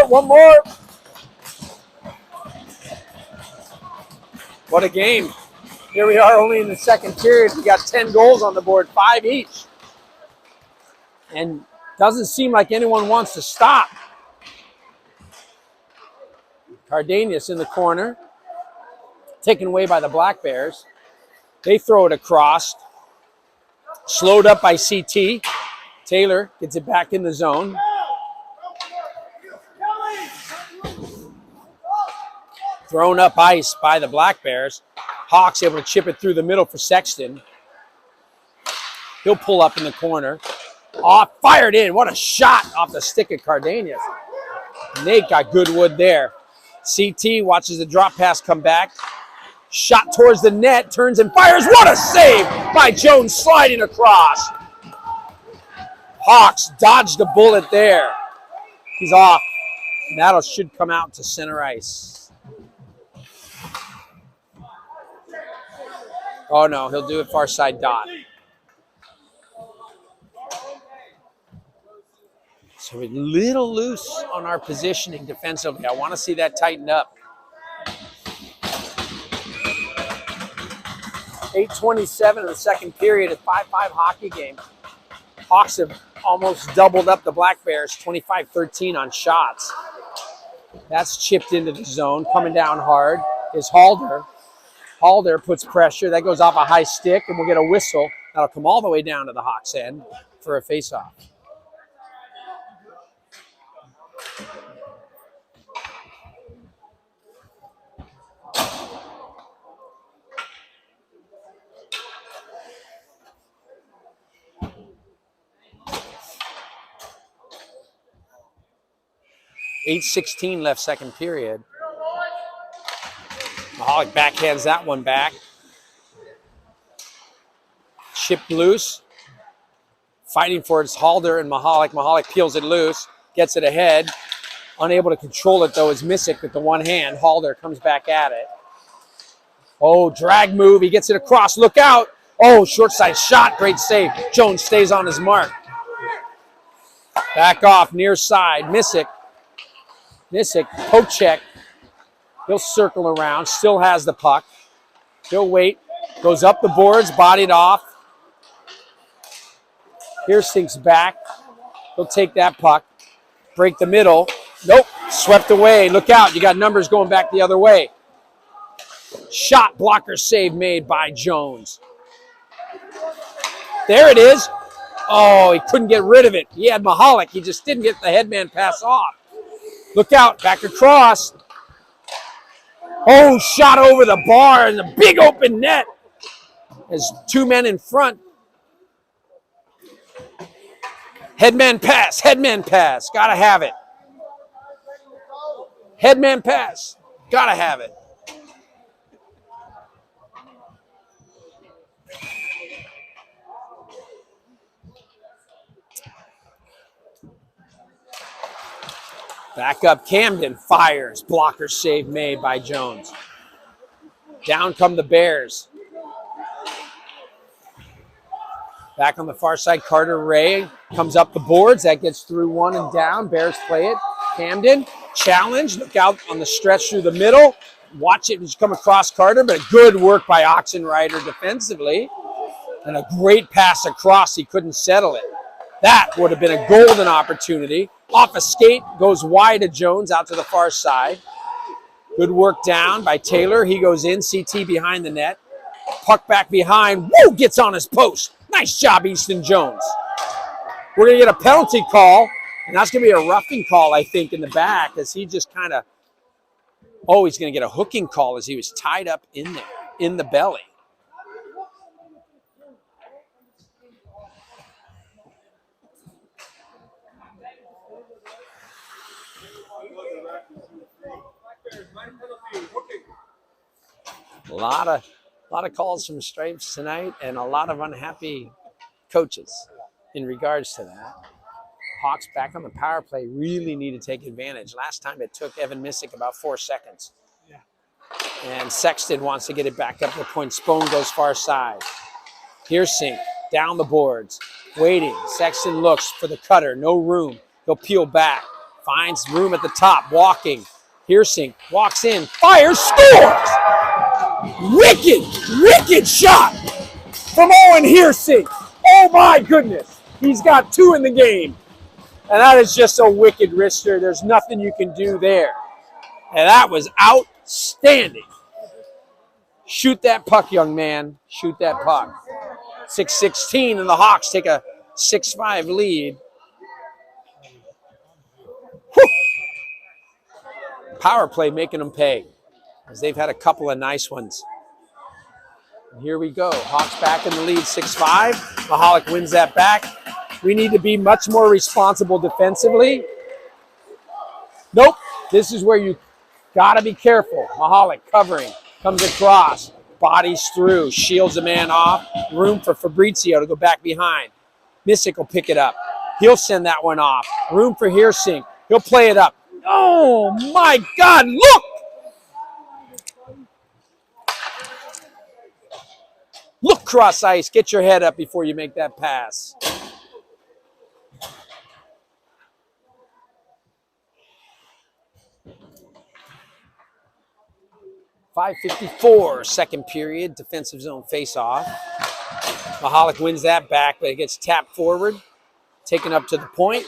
One more. What a game. Here we are only in the second period. We got 10 goals on the board, 5 each. And doesn't seem like anyone wants to stop. Cardenas in the corner. Taken away by the Blackbears. They throw it across. Slowed up by CT. Taylor gets it back in the zone. Thrown up ice by the Blackbears. Hawks able to chip it through the middle for Sexton. He'll pull up in the corner. Off, fired in. What a shot off the stick of Cardenas. Nate got good wood there. CT watches the drop pass come back. Shot towards the net, turns and fires. What a save by Jones sliding across. Hawks dodged a bullet there. He's off. And that should come out to center ice. Oh no, he'll do it far side dot. So we're a little loose on our positioning defensively. I want to see that tightened up. 8:27 in the second period, a 5-5 hockey game. Hawks have almost doubled up the Blackbears, 25-13 on shots. That's chipped into the zone. Coming down hard is Halder. Halder puts pressure. That goes off a high stick, and we'll get a whistle. That'll come all the way down to the Hawks' end for a faceoff. .8:16 left second period. Mahalik backhands that one back. Chipped loose. Fighting for it's Halder and Mahalik. Mahalik peels it loose, gets it ahead. Unable to control it, though, is Missick with the one hand. Halder comes back at it. Oh, drag move. He gets it across. Look out. Oh, short side shot. Great save. Jones stays on his mark. Back off, near side. Missick, poke check. He'll circle around, still has the puck. He'll wait, goes up the boards, bodied off. Here sinks back. He'll take that puck, break the middle. Nope, swept away. Look out, you got numbers going back the other way. Shot blocker save made by Jones. There it is. Oh, he couldn't get rid of it. He had Mahalik. He just didn't get the headman pass off. Look out, back across. Oh, shot over the bar and the big open net. There's two men in front. Headman pass, gotta have it. Headman pass, gotta have it. Back up Camden, fires, blocker save made by Jones. Down come the Bears. Back on the far side, Carter Ray comes up the boards. That gets through one and down. Bears play it. Camden, challenge. Look out on the stretch through the middle. Watch it as you come across Carter, but good work by Oxenrider defensively. And a great pass across. He couldn't settle it. That would have been a golden opportunity. Off a skate, goes wide to Jones out to the far side. Good work down by Taylor. He goes in, CT behind the net. Puck back behind. Woo! Gets on his post. Nice job, Easton Jones. We're going to get a penalty call, and that's going to be a roughing call, I think, in the back, as he just kind of, oh, he's going to get a hooking call as he was tied up in there, in the belly. A lot of calls from Stripes tonight, and a lot of unhappy coaches in regards to that. Hawks back on the power play really need to take advantage. Last time it took Evan Missick about 4 seconds. Yeah. And Sexton wants to get it back up to the point. Spone goes far side. Hersink down the boards, waiting. Sexton looks for the cutter, no room. He'll peel back, finds room at the top, walking. Hersink walks in, fires, scores! Wicked shot from Owen Hersink. Oh my goodness. He's got 2 in the game. And that is just a wicked wrister. There's nothing you can do there. And that was outstanding. Shoot that puck, young man. Shoot that puck. 6-16, and the Hawks take a 6-5 lead. Whew. Power play making them pay, as they've had a couple of nice ones. And here we go. Hawks back in the lead, 6-5. Mahalik wins that back. We need to be much more responsible defensively. Nope. This is where you got to be careful. Mahalik covering. Comes across. Bodies through. Shields a man off. Room for Fabrizio to go back behind. Missick will pick it up. He'll send that one off. Room for Hersink. He'll play it up. Oh, my God. Look! Look cross ice. Get your head up before you make that pass. .554, second period, defensive zone face-off. Mahalik wins that back, but it gets tapped forward. Taken up to the point.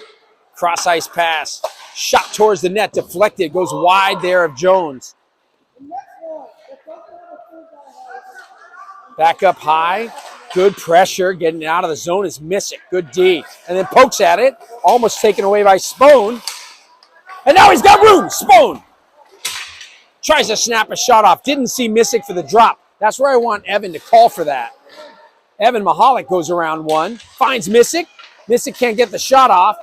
Cross ice pass. Shot towards the net, deflected. Goes wide there of Jones. Back up high. Good pressure. Getting out of the zone is Missick. Good D. And then pokes at it. Almost taken away by Spone. And now he's got room. Spone tries to snap a shot off. Didn't see Missick for the drop. That's where I want Evan to call for that. Evan Mahalik goes around one. Finds Missick. Missick can't get the shot off.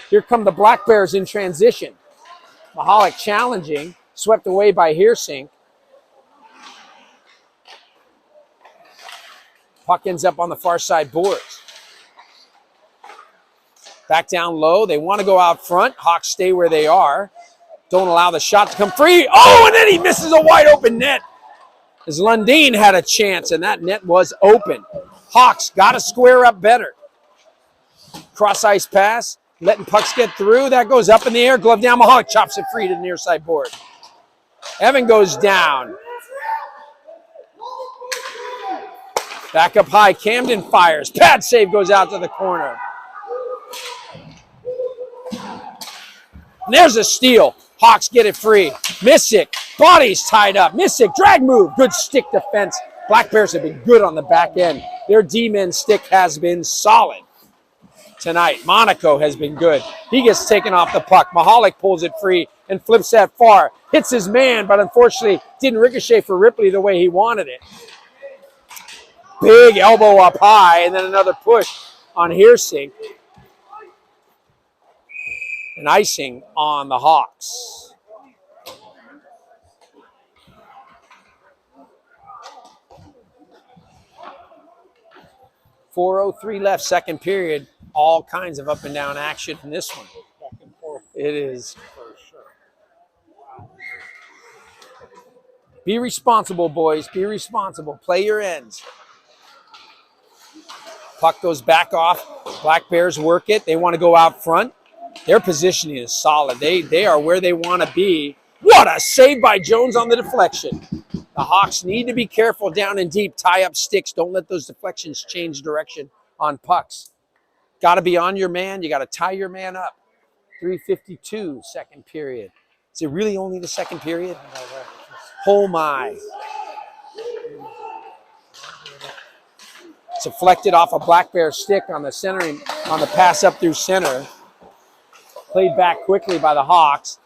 Here come the Blackbears in transition. Mahalik challenging. Swept away by Hersink. Puck ends up on the far side boards. Back down low. They want to go out front. Hawks stay where they are. Don't allow the shot to come free. Oh, and then he misses a wide open net. As Lundeen had a chance, and that net was open. Hawks got to square up better. Cross ice pass. Letting pucks get through. That goes up in the air. Glove down. Mahalik chops it free to the near side board. Evan goes down. Back up high. Camden fires. Pad save goes out to the corner. And there's a steal. Hawks get it free. Missick. Body's tied up. Missick. Drag move. Good stick defense. Blackbears have been good on the back end. Their D-men stick has been solid. tonight. Monaco has been good. He gets taken off the puck. Mahalik pulls it free and flips that far. Hits his man, but unfortunately didn't ricochet for Ripley the way he wanted it. Big elbow up high, and then another push on Heersink. And icing on the Hawks. .403 left, second period. All kinds of up and down action in this one. It is. Be responsible, boys. Be responsible. Play your ends. Puck goes back off. Black Bears work it. They want to go out front. Their positioning is solid. They are where they want to be. What a save by Jones on the deflection. The Hawks need to be careful down and deep. Tie up sticks. Don't let those deflections change direction on pucks. Got to be on your man. You got to tie your man up. 3:52, second period. Is it really only the second period? Oh my. It's deflected off a Black Bear stick on the centering, on the pass up through center. Played back quickly by the Hawks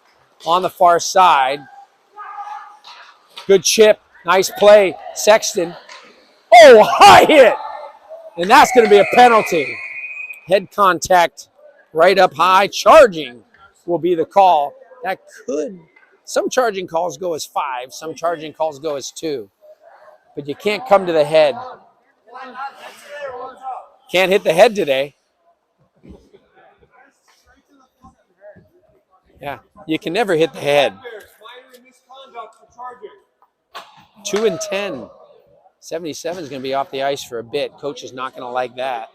on the far side. Good chip. Nice play. Sexton. Oh, high hit. And that's going to be a penalty. Head contact right up high. Charging will be the call. That could, some charging calls go as 5. Some charging calls go as 2. But you can't come to the head. Can't hit the head today. Yeah, you can never hit the head. 2 and 10. 77 is going to be off the ice for a bit. Coach is not going to like that.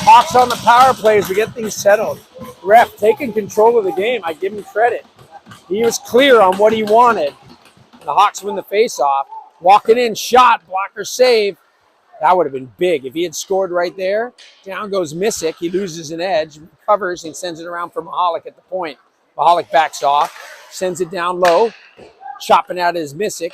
Hawks on the power plays to get things settled. Ref taking control of the game. I give him credit. He was clear on what he wanted. The Hawks win the faceoff. Walking in, shot, blocker save. That would have been big. If he had scored right there, down goes Missick. He loses an edge, recovers, and sends it around for Mahalik at the point. Mahalik backs off, sends it down low, chopping out his Missick.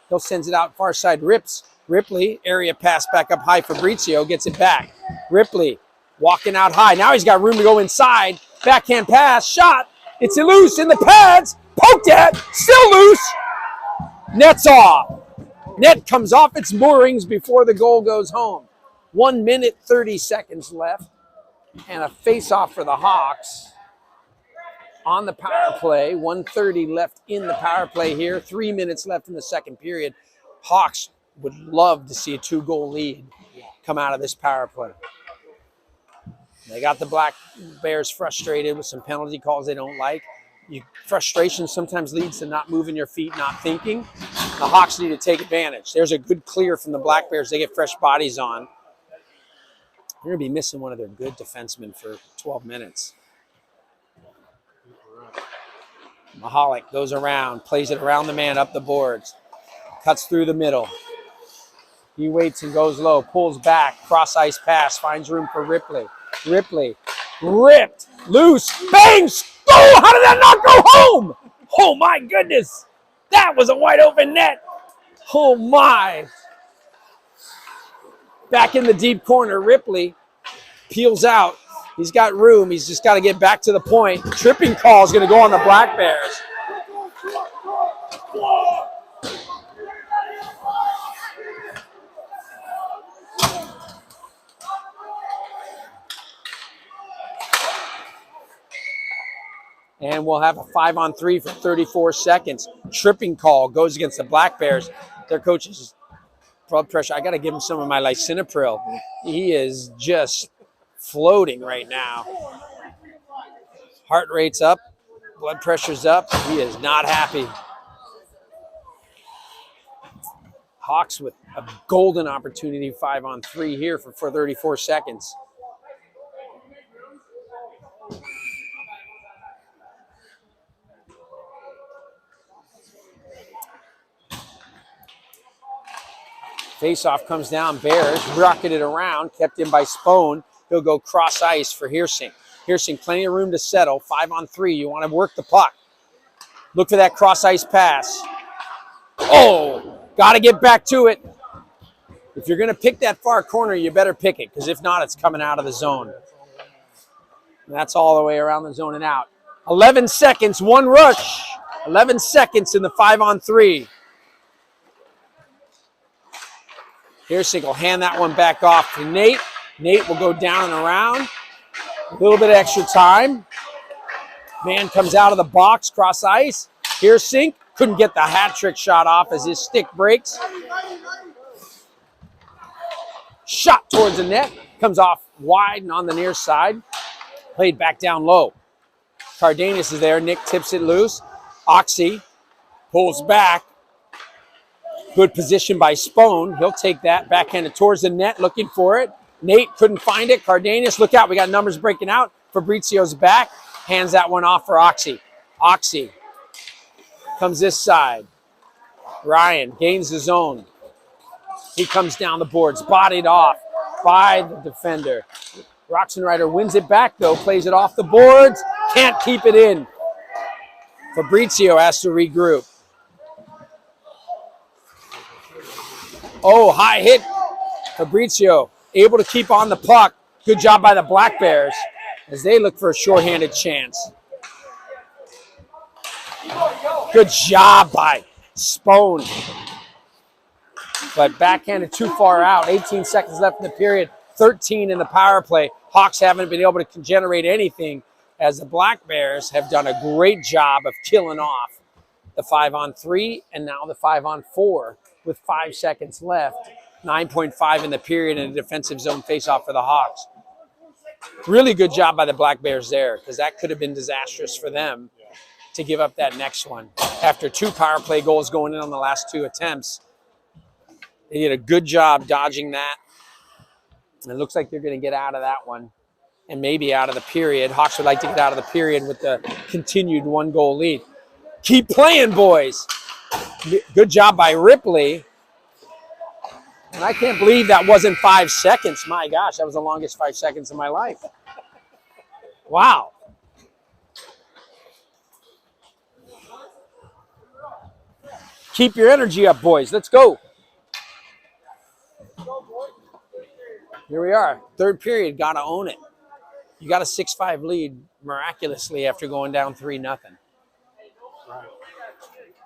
He'll sends it out far side, Ripley, area pass back up high. Fabrizio gets it back. Ripley walking out high. Now he's got room to go inside. Backhand pass, shot. It's loose in the pads. Poked at, still loose. Net's off. Net comes off its moorings before the goal goes home. 1 minute, 30 seconds left. And a face-off for the Hawks on the power play. 1:30 left in the power play here. 3 minutes left in the second period. Hawks would love to see a 2-goal lead come out of this power play. They got the Black Bears frustrated with some penalty calls they don't like. Frustration sometimes leads to not moving your feet, not thinking. The Hawks need to take advantage. There's a good clear from the Black Bears. They get fresh bodies on. They're going to be missing one of their good defensemen for 12 minutes. Mahalik goes around, plays it around the man, up the boards. Cuts through the middle. He waits and goes low, pulls back, cross-ice pass, finds room for Ripley. Ripley, ripped, loose, bangs! Oh, how did that not go home? Oh, my goodness. That was a wide open net. Oh, my. Back in the deep corner, Ripley peels out. He's got room. He's just got to get back to the point. Tripping call is going to go on the Black Bears. And we'll have a 5-on-3 for 34 seconds. Tripping call goes against the Black Bears. Their coach is blood pressure. I got to give him some of my lisinopril. He is just floating right now. Heart rate's up, blood pressure's up. He is not happy. Hawks with a golden opportunity, 5-on-3 here for 34 seconds. Face-off comes down. Bears rocketed around, kept in by Spohn. He'll go cross ice for Heersing. Heersing, plenty of room to settle. 5-on-3. You want to work the puck. Look for that cross ice pass. Oh, got to get back to it. If you're going to pick that far corner, you better pick it, because if not, it's coming out of the zone. And that's all the way around the zone and out. 11 seconds, one rush. 11 seconds in the 5-on-3. Heersing will hand that one back off to Nate. Nate will go down and around. A little bit of extra time. Man comes out of the box, cross ice. Heersing couldn't get the hat trick shot off as his stick breaks. Shot towards the net. Comes off wide and on the near side. Played back down low. Cardenas is there. Nick tips it loose. Oxy pulls back. Good position by Spohn. He'll take that, backhanded towards the net, looking for it. Nate couldn't find it. Cardenas, look out. We got numbers breaking out. Fabrizio's back. Hands that one off for Oxy. Oxy comes this side. Ryan gains the zone. He comes down the boards, bodied off by the defender. Roxenreiter wins it back, though. Plays it off the boards. Can't keep it in. Fabrizio has to regroup. Oh, high hit. Fabrizio able to keep on the puck. Good job by the Blackbears as they look for a shorthanded chance. Good job by Spohn. But backhanded too far out. 18 seconds left in the period. 13 in the power play. Hawks haven't been able to generate anything as the Blackbears have done a great job of killing off the 5-on-3 and now the 5-on-4 with 5 seconds left. 9.5 in the period and a defensive zone faceoff for the Hawks. Really good job by the Blackbears there, because that could have been disastrous for them to give up that next one. After 2 power play goals going in on the last 2 attempts, they did a good job dodging that. And it looks like they're going to get out of that one and maybe out of the period. Hawks would like to get out of the period with the continued 1-goal lead. Keep playing, boys. Good job by Ripley. And I can't believe that wasn't 5 seconds. My gosh, that was the longest 5 seconds of my life. Wow. Keep your energy up, boys. Let's go. Here we are. 3rd period. Got to own it. You got a 6-5 lead miraculously after going down 3-0.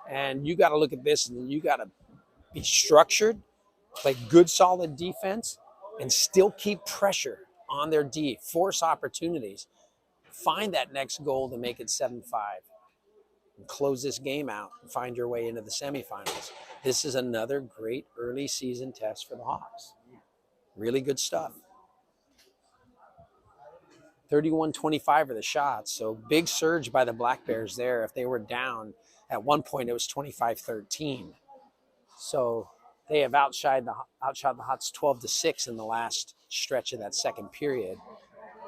And you got to look at this and you got to be structured, play good, solid defense, and still keep pressure on their D. Force opportunities. Find that next goal to make it 7-5. And close this game out and find your way into the semifinals. This is another great early season test for the Hawks. Really good stuff. 31-25 are the shots. So big surge by the Blackbears there. If they were down at one point, it was 25-13. So they have outshot the Hawks 12-6 in the last stretch of that 2nd period,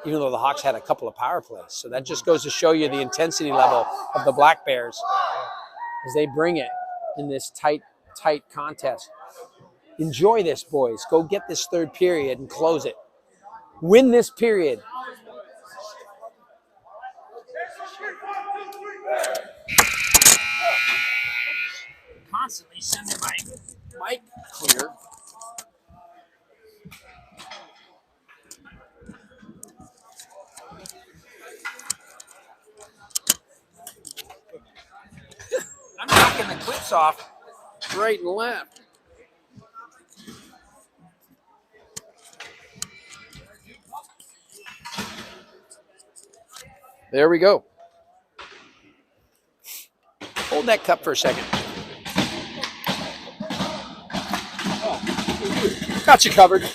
even though the Hawks had a couple of power plays. So that just goes to show you the intensity level of the Blackbears as they bring it in this tight contest. Enjoy this, boys. Go get this 3rd period and close it. Win this period. Constantly sending my mic clear. I'm knocking the clips off right and left. There we go. Hold that cup for a second. Got you covered.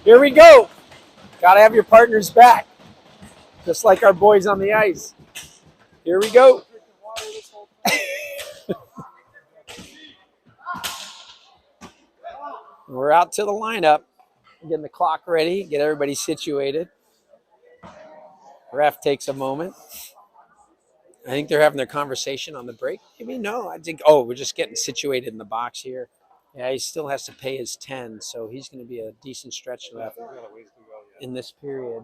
Here we go. Got to have your partner's back, just like our boys on the ice. Here we go. We're out to the lineup. Getting the clock ready, get everybody situated. Ref takes a moment. I think they're having their conversation on the break. Maybe no. I think, oh, we're just getting situated in the box here. Yeah, he still has to pay his 10, so he's going to be a decent stretch left in this period.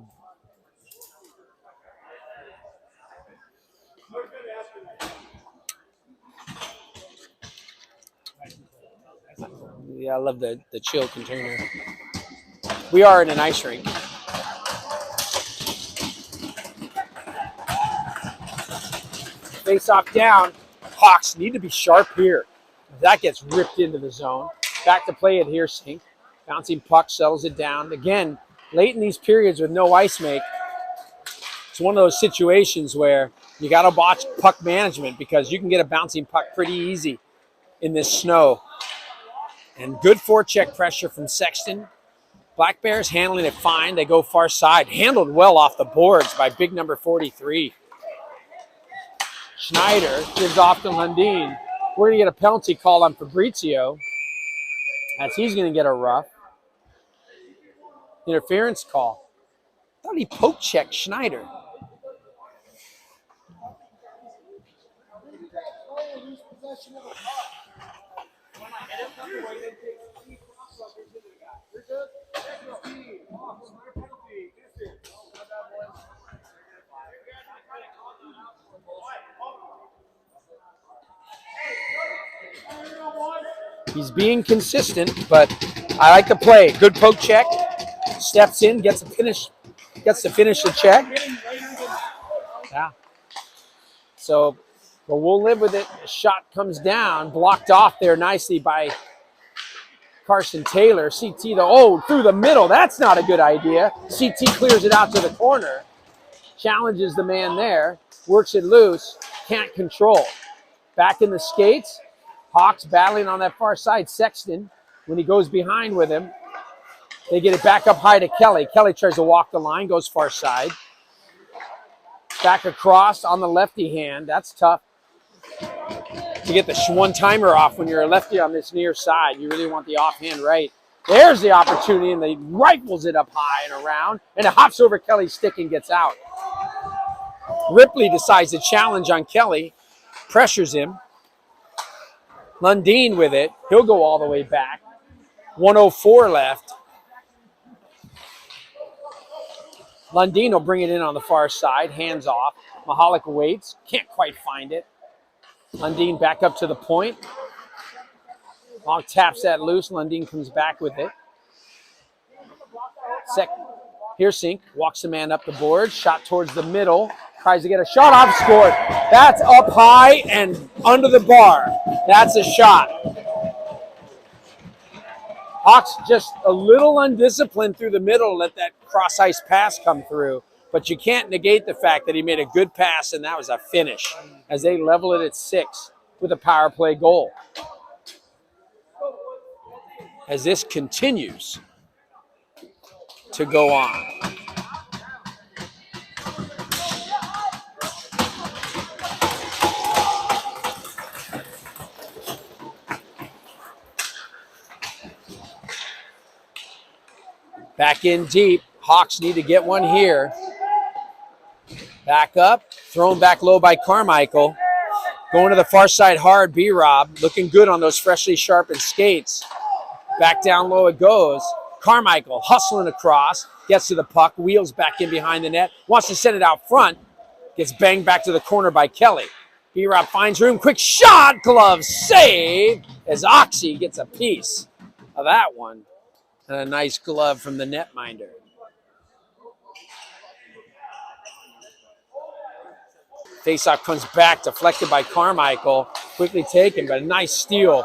Yeah, I love the chill container. We are in an ice rink. Face off down. Hawks need to be sharp here. That gets ripped into the zone. Back to play it here, Sink. Bouncing puck settles it down. Again, late in these periods with no ice make, it's one of those situations where you got to watch puck management because you can get a bouncing puck pretty easy in this snow. And good forecheck pressure from Sexton. Blackbears handling it fine. They go far side. Handled well off the boards by big number 43. Schneider gives off to Lundin. We're going to get a penalty call on Fabrizio as he's going to get a rough. Interference call. I thought he poke checked Schneider. He's being consistent, but I like the play. Good poke check. Steps in, gets to finish the check. Yeah. So, but we'll live with it. The shot comes down, blocked off there nicely by Carson Taylor. CT through the middle. That's not a good idea. CT clears it out to the corner. Challenges the man there. Works it loose. Can't control. Back in the skates. Hawks battling on that far side. Sexton, when he goes behind with him, they get it back up high to Kelly. Kelly tries to walk the line, goes far side. Back across on the lefty hand. That's tough to get the one-timer off when you're a lefty on this near side. You really want the offhand right. There's the opportunity, and he rifles it up high and around, and it hops over Kelly's stick and gets out. Ripley decides to challenge on Kelly, pressures him. Lundin with it. He'll go all the way back. 1:04 left. Lundin will bring it in on the far side. Hands off. Mahalik waits. Can't quite find it. Lundin back up to the point. Long taps that loose. Lundin comes back with it. Hersink walks the man up the board. Shot towards the middle. Tries to get a shot off, scored. That's up high and under the bar. That's a shot. Hawks just a little undisciplined through the middle, let that cross-ice pass come through. But you can't negate the fact that he made a good pass, and that was a finish as they level it at 6 with a power play goal. As this continues to go on. Back in deep. Hawks need to get one here. Back up. Thrown back low by Carmichael. Going to the far side hard. B-Rob looking good on those freshly sharpened skates. Back down low it goes. Carmichael hustling across. Gets to the puck. Wheels back in behind the net. Wants to send it out front. Gets banged back to the corner by Kelly. B-Rob finds room. Quick shot. Glove save as Oxy gets a piece of that one. And a nice glove from the netminder. Faceoff comes back, deflected by Carmichael. Quickly taken, but a nice steal.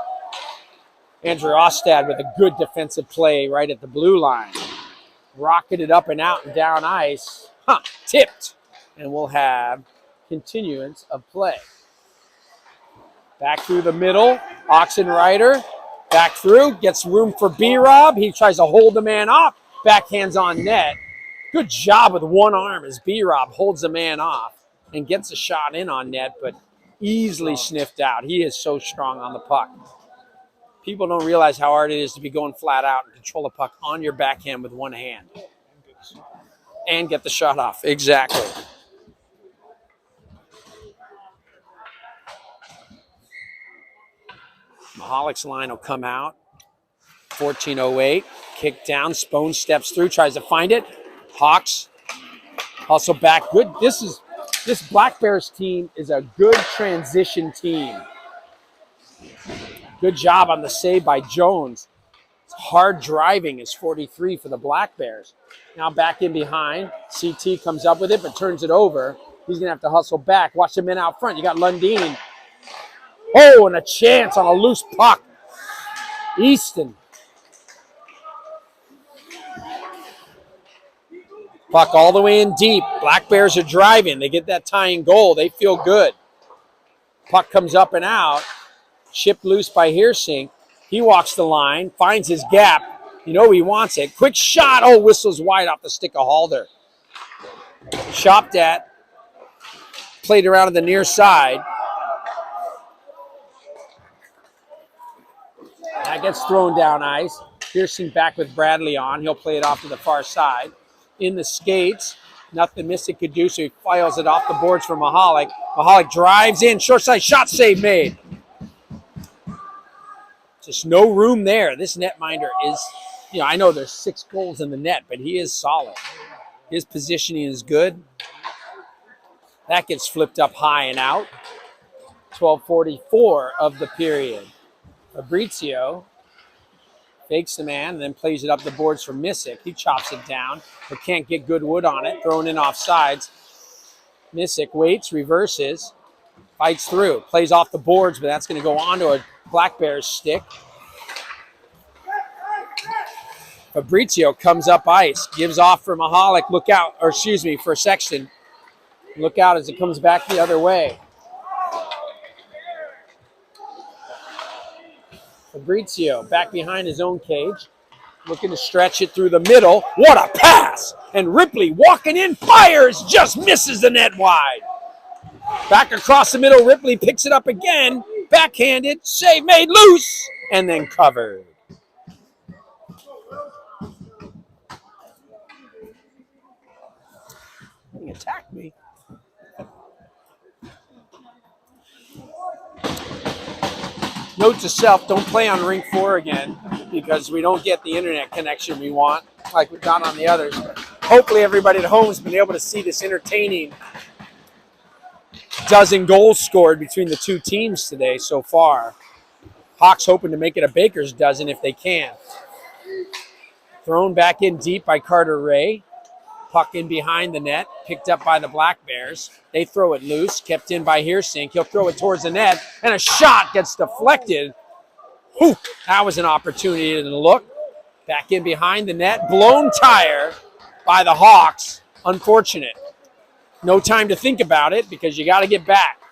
Andrew Ostad with a good defensive play right at the blue line. Rocketed up and out and down ice. Tipped. And we'll have continuance of play. Back through the middle, Oxen Rider, back through, gets room for B-Rob. He tries to hold the man off, backhands on net. Good job with one arm as B-Rob holds the man off and gets a shot in on net, but easily sniffed out. He is so strong on the puck. People don't realize how hard it is to be going flat out and control the puck on your backhand with one hand. And get the shot off. Exactly. Mahalik's line will come out. 14:08. Kick down. Spone steps through, tries to find it. Hawks also back. Good. This Black Bears team is a good transition team. Good job on the save by Jones. Hard driving is 43 for the Black Bears. Now back in behind. CT comes up with it, but turns it over. He's going to have to hustle back. Watch the men out front. You got Lundeen. Oh, and a chance on a loose puck. Easton. Puck all the way in deep. Black Bears are driving. They get that tying goal. They feel good. Puck comes up and out. Chipped loose by Heersink. He walks the line, finds his gap. You know he wants it. Quick shot. Oh, whistles wide off the stick of Halder. Chopped at. Played around to the near side. That gets thrown down ice. Heersink back with Bradley on. He'll play it off to the far side. In the skates, nothing Mystic could do, so he files it off the boards for Mahalik. Mahalik drives in, short side shot save made. Just no room there. This netminder is, I know there's 6 goals in the net, but he is solid. His positioning is good. That gets flipped up high and out. 12:44 of the period. Fabrizio fakes the man and then plays it up the boards for Missick. He chops it down, but can't get good wood on it. Thrown in off sides. Missick waits, reverses, fights through. Plays off the boards, but that's going to go onto a Black Bears stick. Fabrizio comes up ice, gives off for Mahalik. Look out, or excuse me, for Sexton. Look out as it comes back the other way. Fabrizio back behind his own cage, looking to stretch it through the middle. What a pass! And Ripley walking in, fires, just misses the net wide. Back across the middle, Ripley picks it up again, backhanded, save made, loose, and then covered. He attacked me. Note to self, don't play on Ring 4 again because we don't get the internet connection we want like we've got on the others. Hopefully everybody at home has been able to see this entertaining dozen goals scored between the two teams today so far. Hawks hoping to make it a baker's dozen if they can. Thrown back in deep by Carter Ray. Puck in behind the net, picked up by the Black Bears. They throw it loose, kept in by Heersink. He'll throw it towards the net, and a shot gets deflected. Whew, that was an opportunity to look. Back in behind the net, blown tire by the Hawks. Unfortunate. No time to think about it because you got to get back.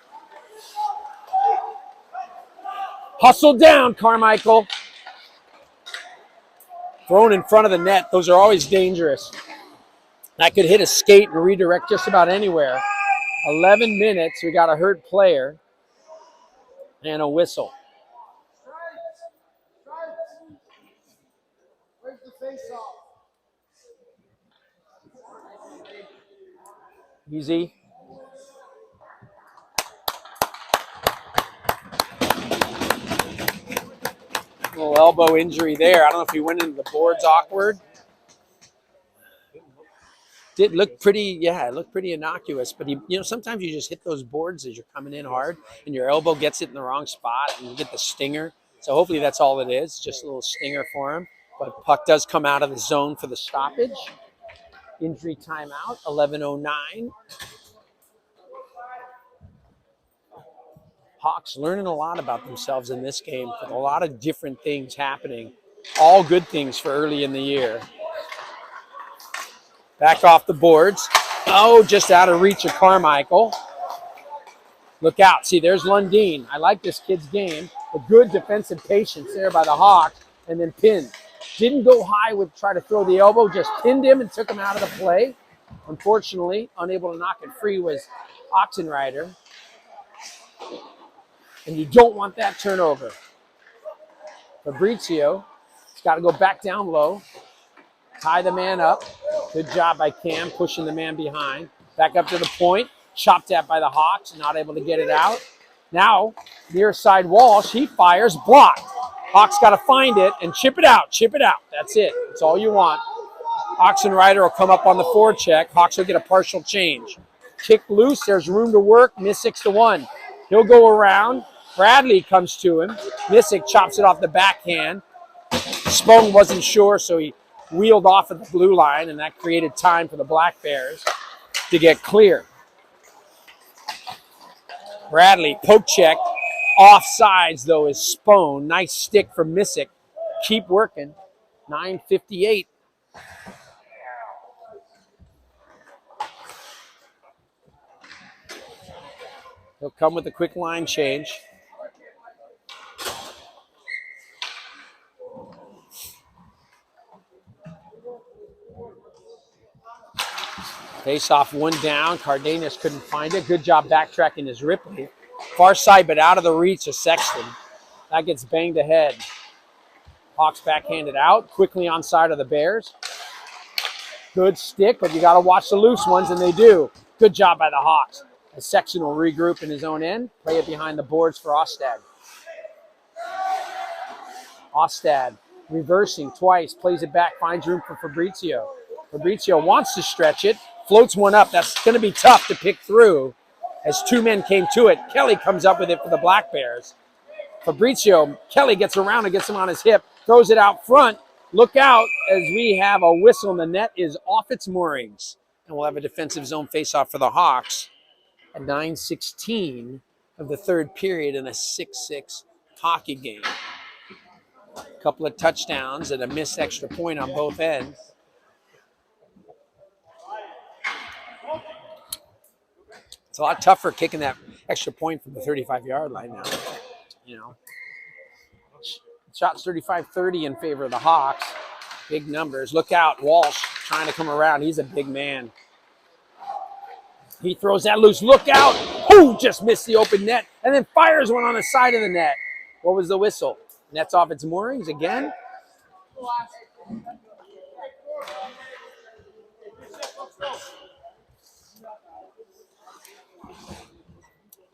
Hustle down, Carmichael. Thrown in front of the net. Those are always dangerous. That could hit a skate and redirect just about anywhere. 11 minutes. We got a hurt player and a whistle. Where's the face-off? Easy. Little elbow injury there. I don't know if he went into the boards awkward. Did look pretty, yeah, it looked pretty innocuous. But sometimes you just hit those boards as you're coming in hard, and your elbow gets it in the wrong spot, and you get the stinger. So hopefully that's all it is, just a little stinger for him. But puck does come out of the zone for the stoppage. Injury timeout, 11:09. Hawks learning a lot about themselves in this game with a lot of different things happening. All good things for early in the year. Back off the boards. Oh, just out of reach of Carmichael. Look out. See, there's Lundeen. I like this kid's game. A good defensive patience there by the Hawks, and then pinned. Didn't go high with try to throw the elbow, just pinned him and took him out of the play. Unfortunately, unable to knock it free was Oxenrider. And you don't want that turnover. Fabrizio has got to go back down low, tie the man up. Good job by Cam, pushing the man behind. Back up to the point, chopped at by the Hawks, not able to get it out. Now, near side Walsh, he fires, blocked. Hawks got to find it and chip it out, chip it out. That's it. That's all you want. Oxenrider will come up on the forecheck. Hawks will get a partial change. Kick loose, there's room to work, miss 6-1. He'll go around. Bradley comes to him. Missick chops it off the backhand. Spohn wasn't sure, so he wheeled off at the blue line, and that created time for the Blackbears to get clear. Bradley, poke check. Offsides, though, is Spohn. Nice stick from Missick. Keep working. 9:58. He'll come with a quick line change. Face off, one down. Cardenas couldn't find it. Good job backtracking his Ripley. Far side, but out of the reach of Sexton. That gets banged ahead. Hawks backhanded out. Quickly on side of the Bears. Good stick, but you got to watch the loose ones, and they do. Good job by the Hawks. As Sexton will regroup in his own end. Play it behind the boards for Ostad. Ostad reversing twice. Plays it back. Finds room for Fabrizio. Fabrizio wants to stretch it. Floats one up. That's going to be tough to pick through as two men came to it. Kelly comes up with it for the Blackbears. Fabrizio, Kelly gets around and gets him on his hip. Throws it out front. Look out as we have a whistle, and the net is off its moorings. And we'll have a defensive zone faceoff for the Hawks at 9:16 of the third period in a 6-6 hockey game. A couple of touchdowns and a missed extra point on both ends. It's a lot tougher kicking that extra point from the 35-yard line now. You know, shots 35-30 in favor of the Hawks. Big numbers. Look out, Walsh trying to come around. He's a big man. He throws that loose. Look out. Oh, just missed the open net and then fires one on the side of the net. What was the whistle? Net's off its moorings again.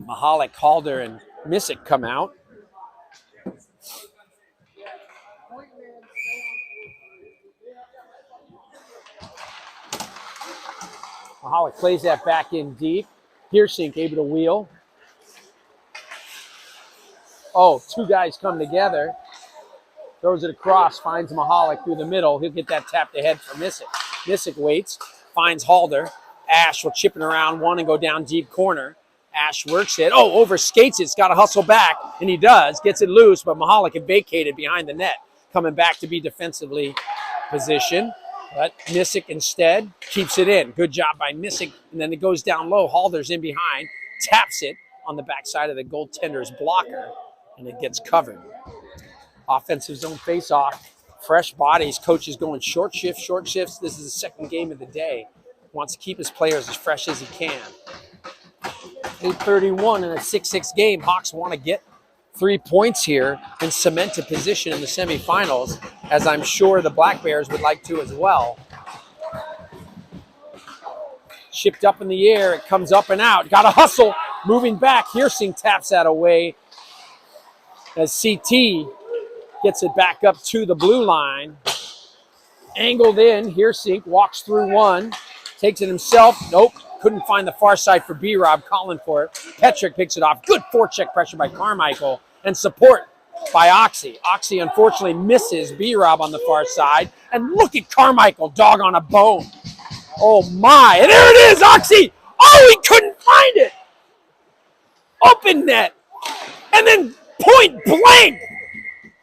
Mahalik, Halder, and Missick come out. Mahalik plays that back in deep. Heersink able to wheel. Oh, two guys come together. Throws it across, finds Mahalik through the middle. He'll get that tapped ahead for Missick. Missick waits, finds Halder. Ash will chip it around one and go down deep corner. Ash works it. Oh, overskates it. It's got to hustle back, and he does. Gets it loose, but Mahalik had vacated behind the net. Coming back to be defensively positioned. But Missick instead keeps it in. Good job by Missick. And then it goes down low. Halder's in behind. Taps it on the backside of the goaltender's blocker, and it gets covered. Offensive zone face-off. Fresh bodies. Coach is going short shifts. This is the second game of the day. Wants to keep his players as fresh as he can. 8:31 in a 6-6 game. Hawks want to get 3 points here and cement a position in the semifinals, as I'm sure the Blackbears would like to as well. Shipped up in the air. It comes up and out. Got to hustle. Moving back. Heersink taps that away as CT gets it back up to the blue line. Angled in. Heersink walks through one. Takes it himself. Nope. Couldn't find the far side for B-Rob. Calling for it. Petrick picks it off. Good forecheck pressure by Carmichael. And support by Oxy. Oxy unfortunately misses B-Rob on the far side. And look at Carmichael. Dog on a bone. Oh my. And there it is. Oxy. Oh, he couldn't find it. Open net. And then point blank.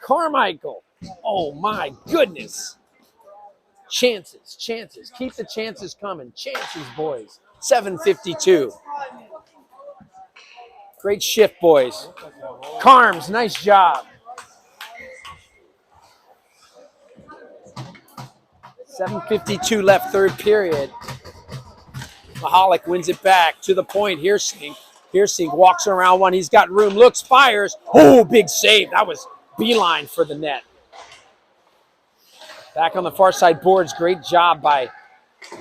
Carmichael. Oh my goodness. Chances. Keep the chances coming. Chances, boys. 7:52. Great shift, boys. Carms, nice job. 7:52 left, third period. Mahalik wins it back to the point. Hersink walks around one. He's got room, looks, fires. Oh, big save. That was beeline for the net. Back on the far side boards. Great job by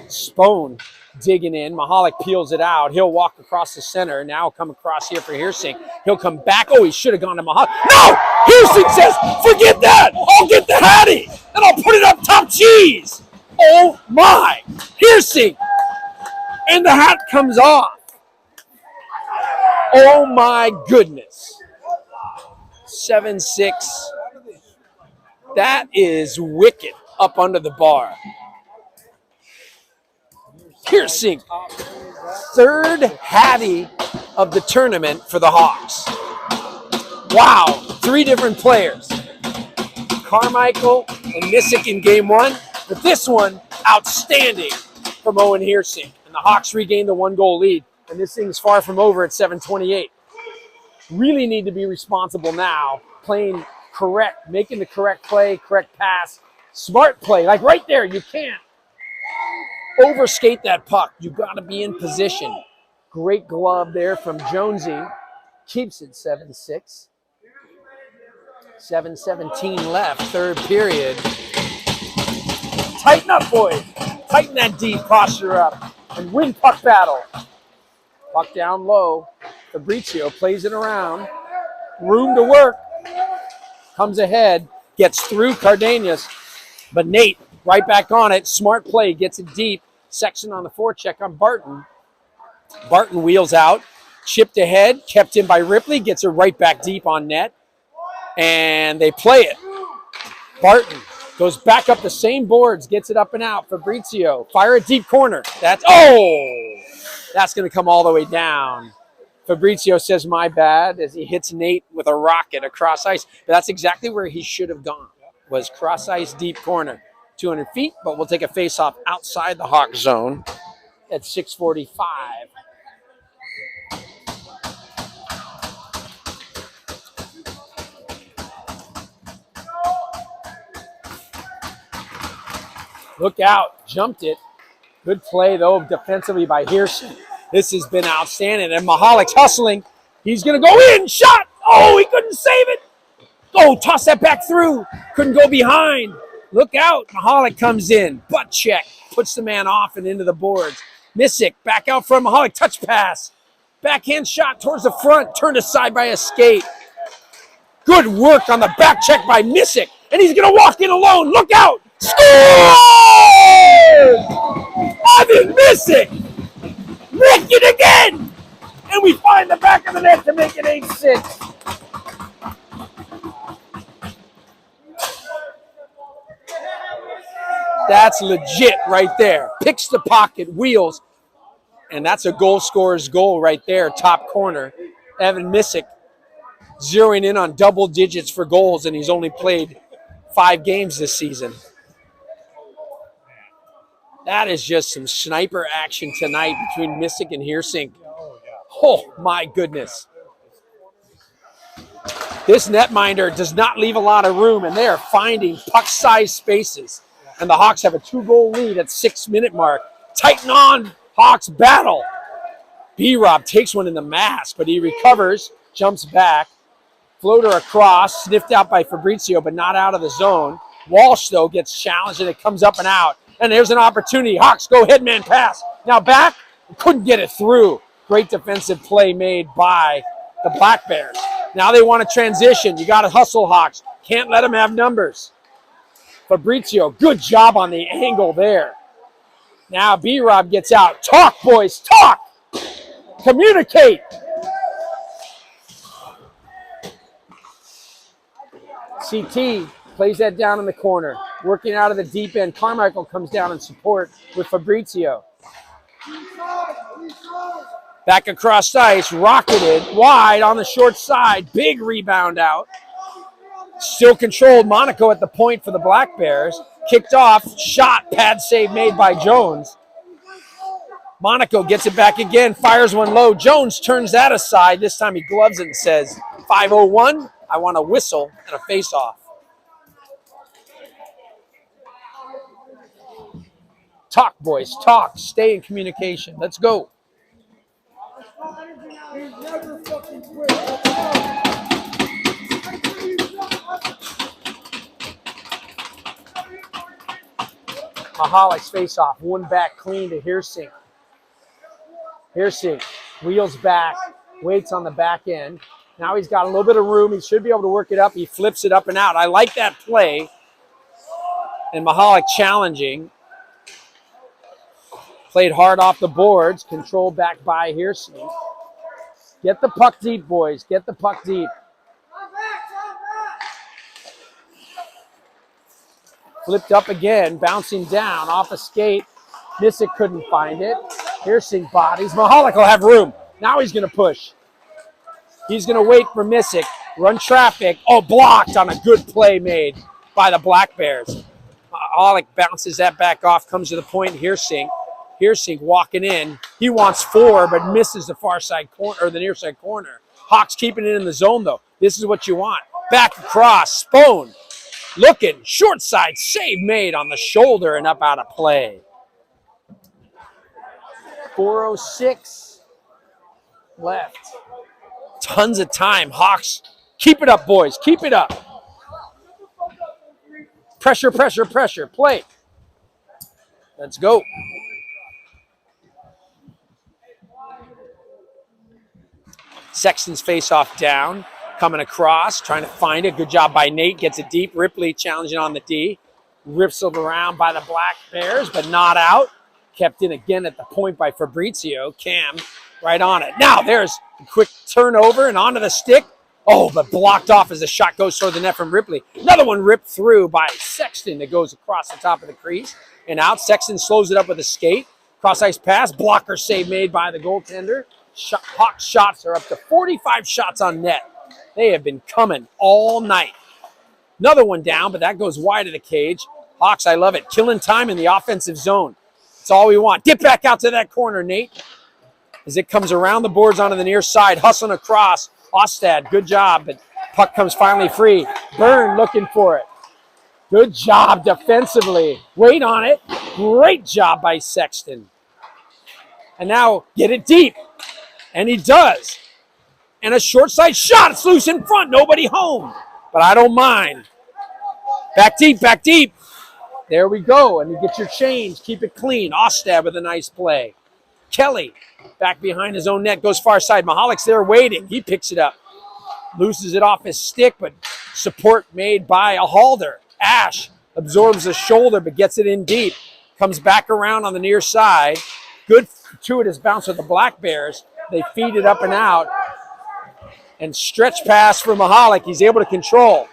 Spone digging in. Mahalik peels it out. He'll walk across the center. Now come across here for Hersink. He'll come back. Oh, he should have gone to Mahalik. No! Hersink says, forget that. I'll get the Hattie, and I'll put it up top cheese. Oh, my. Hersink. And the hat comes off. Oh, my goodness. 7-6. That is wicked up under the bar. Hersink, third Hattie of the tournament for the Hawks. Wow, 3 different players. Carmichael and Nissick in game 1, but this one, outstanding from Owen Hersink. And the Hawks regained the 1-goal lead, and this thing's far from over at 7:28. Really need to be responsible now, playing correct, making the correct play, correct pass, smart play. Like right there, you can't overskate that puck. You got to be in position. Great glove there from Jonesy. Keeps it 7-6. 7:17 left, third period. Tighten up, boys. Tighten that deep posture up and win puck battle. Puck down low. Fabrizio plays it around. Room to work. Comes ahead. Gets through Cardenas. But Nate right back on it. Smart play. Gets it deep. Section on the forecheck on Barton. Barton wheels out. Chipped ahead. Kept in by Ripley. Gets it right back deep on net. And they play it. Barton goes back up the same boards. Gets it up and out. Fabrizio. Fire a deep corner. That's going to come all the way down. Fabrizio says, my bad, as he hits Nate with a rocket across ice. But that's exactly where he should have gone, was cross ice, deep corner. 200 feet, but we'll take a face-off outside the Hawk zone at 6:45. Look out, jumped it. Good play, though, defensively by Hersink. This has been outstanding. And Mahalik's hustling. He's going to go in. Shot. Oh, he couldn't save it. Oh, toss that back through. Couldn't go behind. Look out. Mahalik comes in. Butt check. Puts the man off and into the boards. Nissick back out from Mahalik. Touch pass. Backhand shot towards the front. Turned aside by a skate. Good work on the back check by Nissick. And he's going to walk in alone. Look out. Score! Ivan Nissick. Make it again! And we find the back of the net to make it 8-6. That's legit right there. Picks the pocket, wheels, and that's a goal scorer's goal right there, top corner. Evan Nissick zeroing in on double digits for goals, and he's only played 5 games this season. That is just some sniper action tonight between Nissick and Hersink. Oh, my goodness. This netminder does not leave a lot of room, and they are finding puck-sized spaces. And the Hawks have a 2-goal lead at 6-minute mark. Tighten on, Hawks battle. B-Rob takes one in the mask, but he recovers, jumps back. Floater across, sniffed out by Fabrizio, but not out of the zone. Walsh, though, gets challenged, and it comes up and out. And there's an opportunity. Hawks go headman pass. Now back. Couldn't get it through. Great defensive play made by the Blackbears. Now they want to transition. You got to hustle, Hawks. Can't let them have numbers. Fabrizio, good job on the angle there. Now B-Rob gets out. Talk, boys, talk. Communicate. CT plays that down in the corner. Working out of the deep end. Carmichael comes down in support with Fabrizio. Back across ice. Rocketed wide on the short side. Big rebound out. Still controlled. Monaco at the point for the Blackbears. Kicked off. Shot. Pad save made by Jones. Monaco gets it back again, fires one low. Jones turns that aside. This time he gloves it and says, 5:01, I want a whistle and a face-off. Talk, boys, talk. Stay in communication. Let's go. Mahalik's face-off. One back clean to Heersink. Heersink wheels back, waits on the back end. Now he's got a little bit of room. He should be able to work it up. He flips it up and out. I like that play. And Mahalik challenging. Played hard off the boards. Controlled back by Heersink. Get the puck deep, boys. Get the puck deep. Flipped up again, bouncing down off a skate. Missick couldn't find it. Heersink bodies. Mahalik will have room. Now he's going to push. He's going to wait for Missick. Run traffic. Oh, blocked on a good play made by the Blackbears. Mahalik bounces that back off, comes to the point. Heersink. Heersink walking in. He wants 4, but misses the far side corner, or the near side corner. Hawks keeping it in the zone, though. This is what you want. Back across. Spone. Looking. Short side. Save made on the shoulder and up out of play. 4:06 left. Tons of time. Hawks, keep it up, boys. Keep it up. Pressure, pressure, pressure. Play. Let's go. Sexton's face-off down. Coming across, trying to find it. Good job by Nate. Gets it deep. Ripley challenging on the D. Rips it around by the Blackbears, but not out. Kept in again at the point by Fabrizio. Cam right on it. Now there's a quick turnover and onto the stick. Oh, but blocked off as the shot goes toward the net from Ripley. Another one ripped through by Sexton that goes across the top of the crease and out. Sexton slows it up with a skate. Cross-ice pass. Blocker save made by the goaltender. Hawks shots are up to 45 shots on net. They have been coming all night. Another one down, but that goes wide of the cage. Hawks, I love it. Killing time in the offensive zone. That's all we want. Get back out to that corner, Nate. As it comes around the boards onto the near side, hustling across. Ostad, good job, but puck comes finally free. Byrne looking for it. Good job defensively. Wait on it. Great job by Sexton. And now get it deep. And he does. And a short side shot. It's loose in front. Nobody home. But I don't mind. Back deep, back deep. There we go. And you get your change. Keep it clean. Ostad with a nice play. Kelly back behind his own net. Goes far side. Mahalik's there waiting. He picks it up. Loses it off his stick, but support made by a Halder. Ash absorbs the shoulder, but gets it in deep. Comes back around on the near side. Good fortuitous bounce with the Blackbears. They feed it up and out. And stretch pass for Mahalik. He's able to control.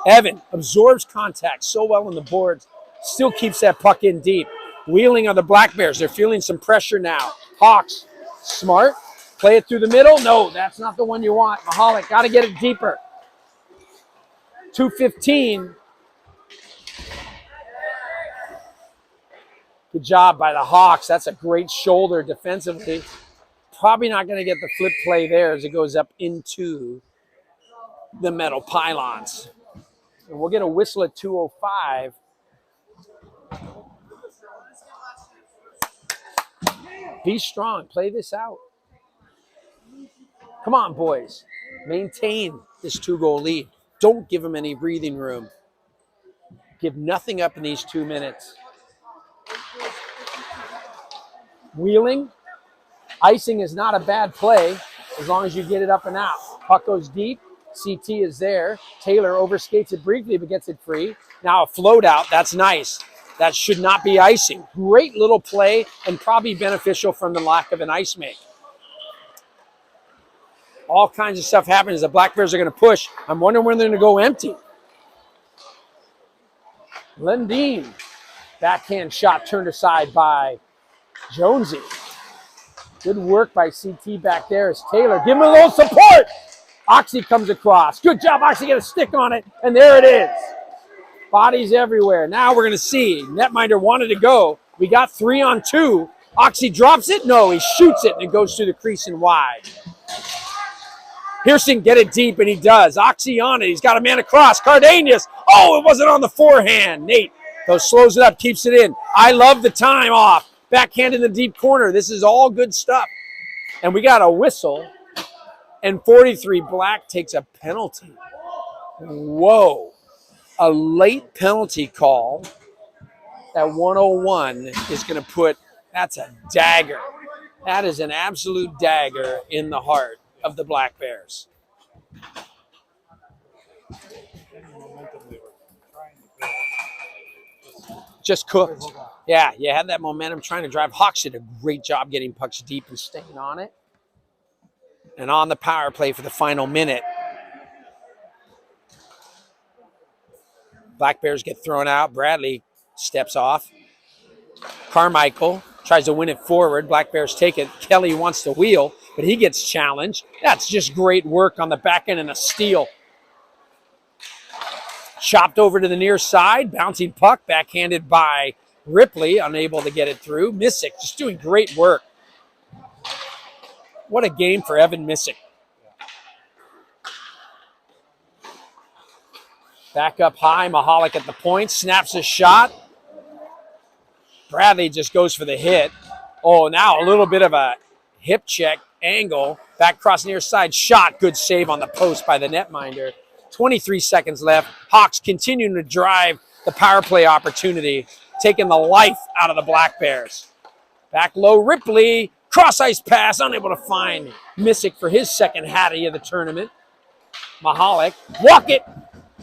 Evan absorbs contact so well on the boards. Still keeps that puck in deep. Wheeling on the Blackbears. They're feeling some pressure now. Hawks, smart. Play it through the middle. No, that's not the one you want. Mahalik, got to get it deeper. 2:15. Good job by the Hawks. That's a great shoulder defensively. Probably not going to get the flip play there as it goes up into the metal pylons. And we'll get a whistle at 2:05. Be strong. Play this out. Come on, boys. Maintain this 2-goal lead. Don't give them any breathing room. Give nothing up in these 2 minutes. Wheeling. Icing is not a bad play as long as you get it up and out. Puck goes deep. CT is there. Taylor overskates it briefly but gets it free. Now a float out. That's nice. That should not be icing. Great little play and probably beneficial from the lack of an ice make. All kinds of stuff happens. The Blackbears are going to push. I'm wondering when they're going to go empty. Lundin. Backhand shot turned aside by Jonesy. Good work by CT back there as Taylor. Give him a little support. Oxy comes across. Good job, Oxy. Get a stick on it. And there it is. Bodies everywhere. Now we're going to see. Netminder wanted to go. We got 3 on 2. Oxy drops it. No, he shoots it, and it goes through the crease and wide. Pearson get it deep, and he does. Oxy on it. He's got a man across. Cardenas. Oh, it wasn't on the forehand. Nate, though, slows it up, keeps it in. I love the time off. Backhand in the deep corner. This is all good stuff. And we got a whistle, and 43 Black takes a penalty. Whoa. A late penalty call at 101 is going to put, that's a dagger. That is an absolute dagger in the heart of the Blackbears. Just cooked. Yeah, you had that momentum trying to drive. Hawks did a great job getting pucks deep and staying on it. And on the power play for the final minute, Blackbears get thrown out. Bradley steps off. Carmichael tries to win it forward. Blackbears take it. Kelly wants to wheel, but he gets challenged. That's just great work on the back end and a steal. Chopped over to the near side. Bouncing puck, backhanded by Ripley, unable to get it through. Missick just doing great work. What a game for Evan Missick. Back up high, Mahalik at the point, snaps a shot. Bradley just goes for the hit. Oh, now a little bit of a hip check angle. Back cross near side, shot. Good save on the post by the netminder. 23 seconds left. Hawks continuing to drive the power play opportunity, taking the life out of the Blackbears. Back low, Ripley. Cross ice pass, unable to find Missick for his second hattie of the tournament. Mahalik, walk it.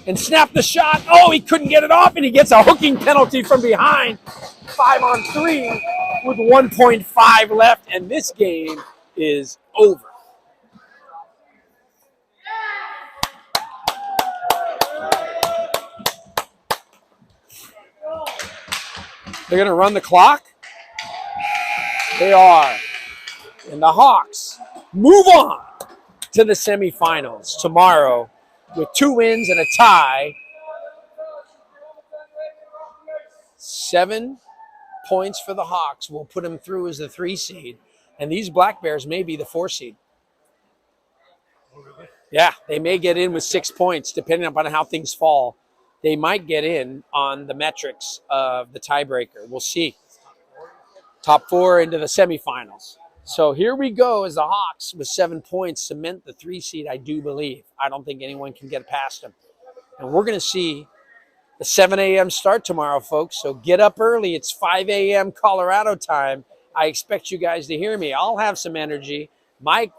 And snap the shot. Oh, he couldn't get it off, and he gets a hooking penalty from behind. 5 on 3 with 1.5 left, and this game is over. They're going to run the clock. They are. And the Hawks move on to the semifinals tomorrow with 2 wins and a tie. 7 points for the Hawks will put them through as the 3 seed. And these Blackbears may be the 4 seed. Yeah, they may get in with 6 points, depending upon how things fall. They might get in on the metrics of the tiebreaker. We'll see. Top 4 into the semifinals. So here we go as the Hawks with 7 points cement the 3 seed, I do believe. I don't think anyone can get past them. And we're going to see the 7 a.m. start tomorrow, folks. So get up early. It's 5 a.m. Colorado time. I expect you guys to hear me. I'll have some energy. Mike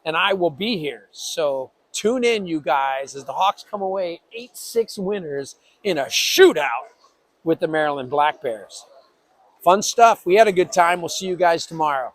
and I will be here. So tune in, you guys, as the Hawks come away 8-6 winners in a shootout with the Maryland Blackbears. Fun stuff. We had a good time. We'll see you guys tomorrow.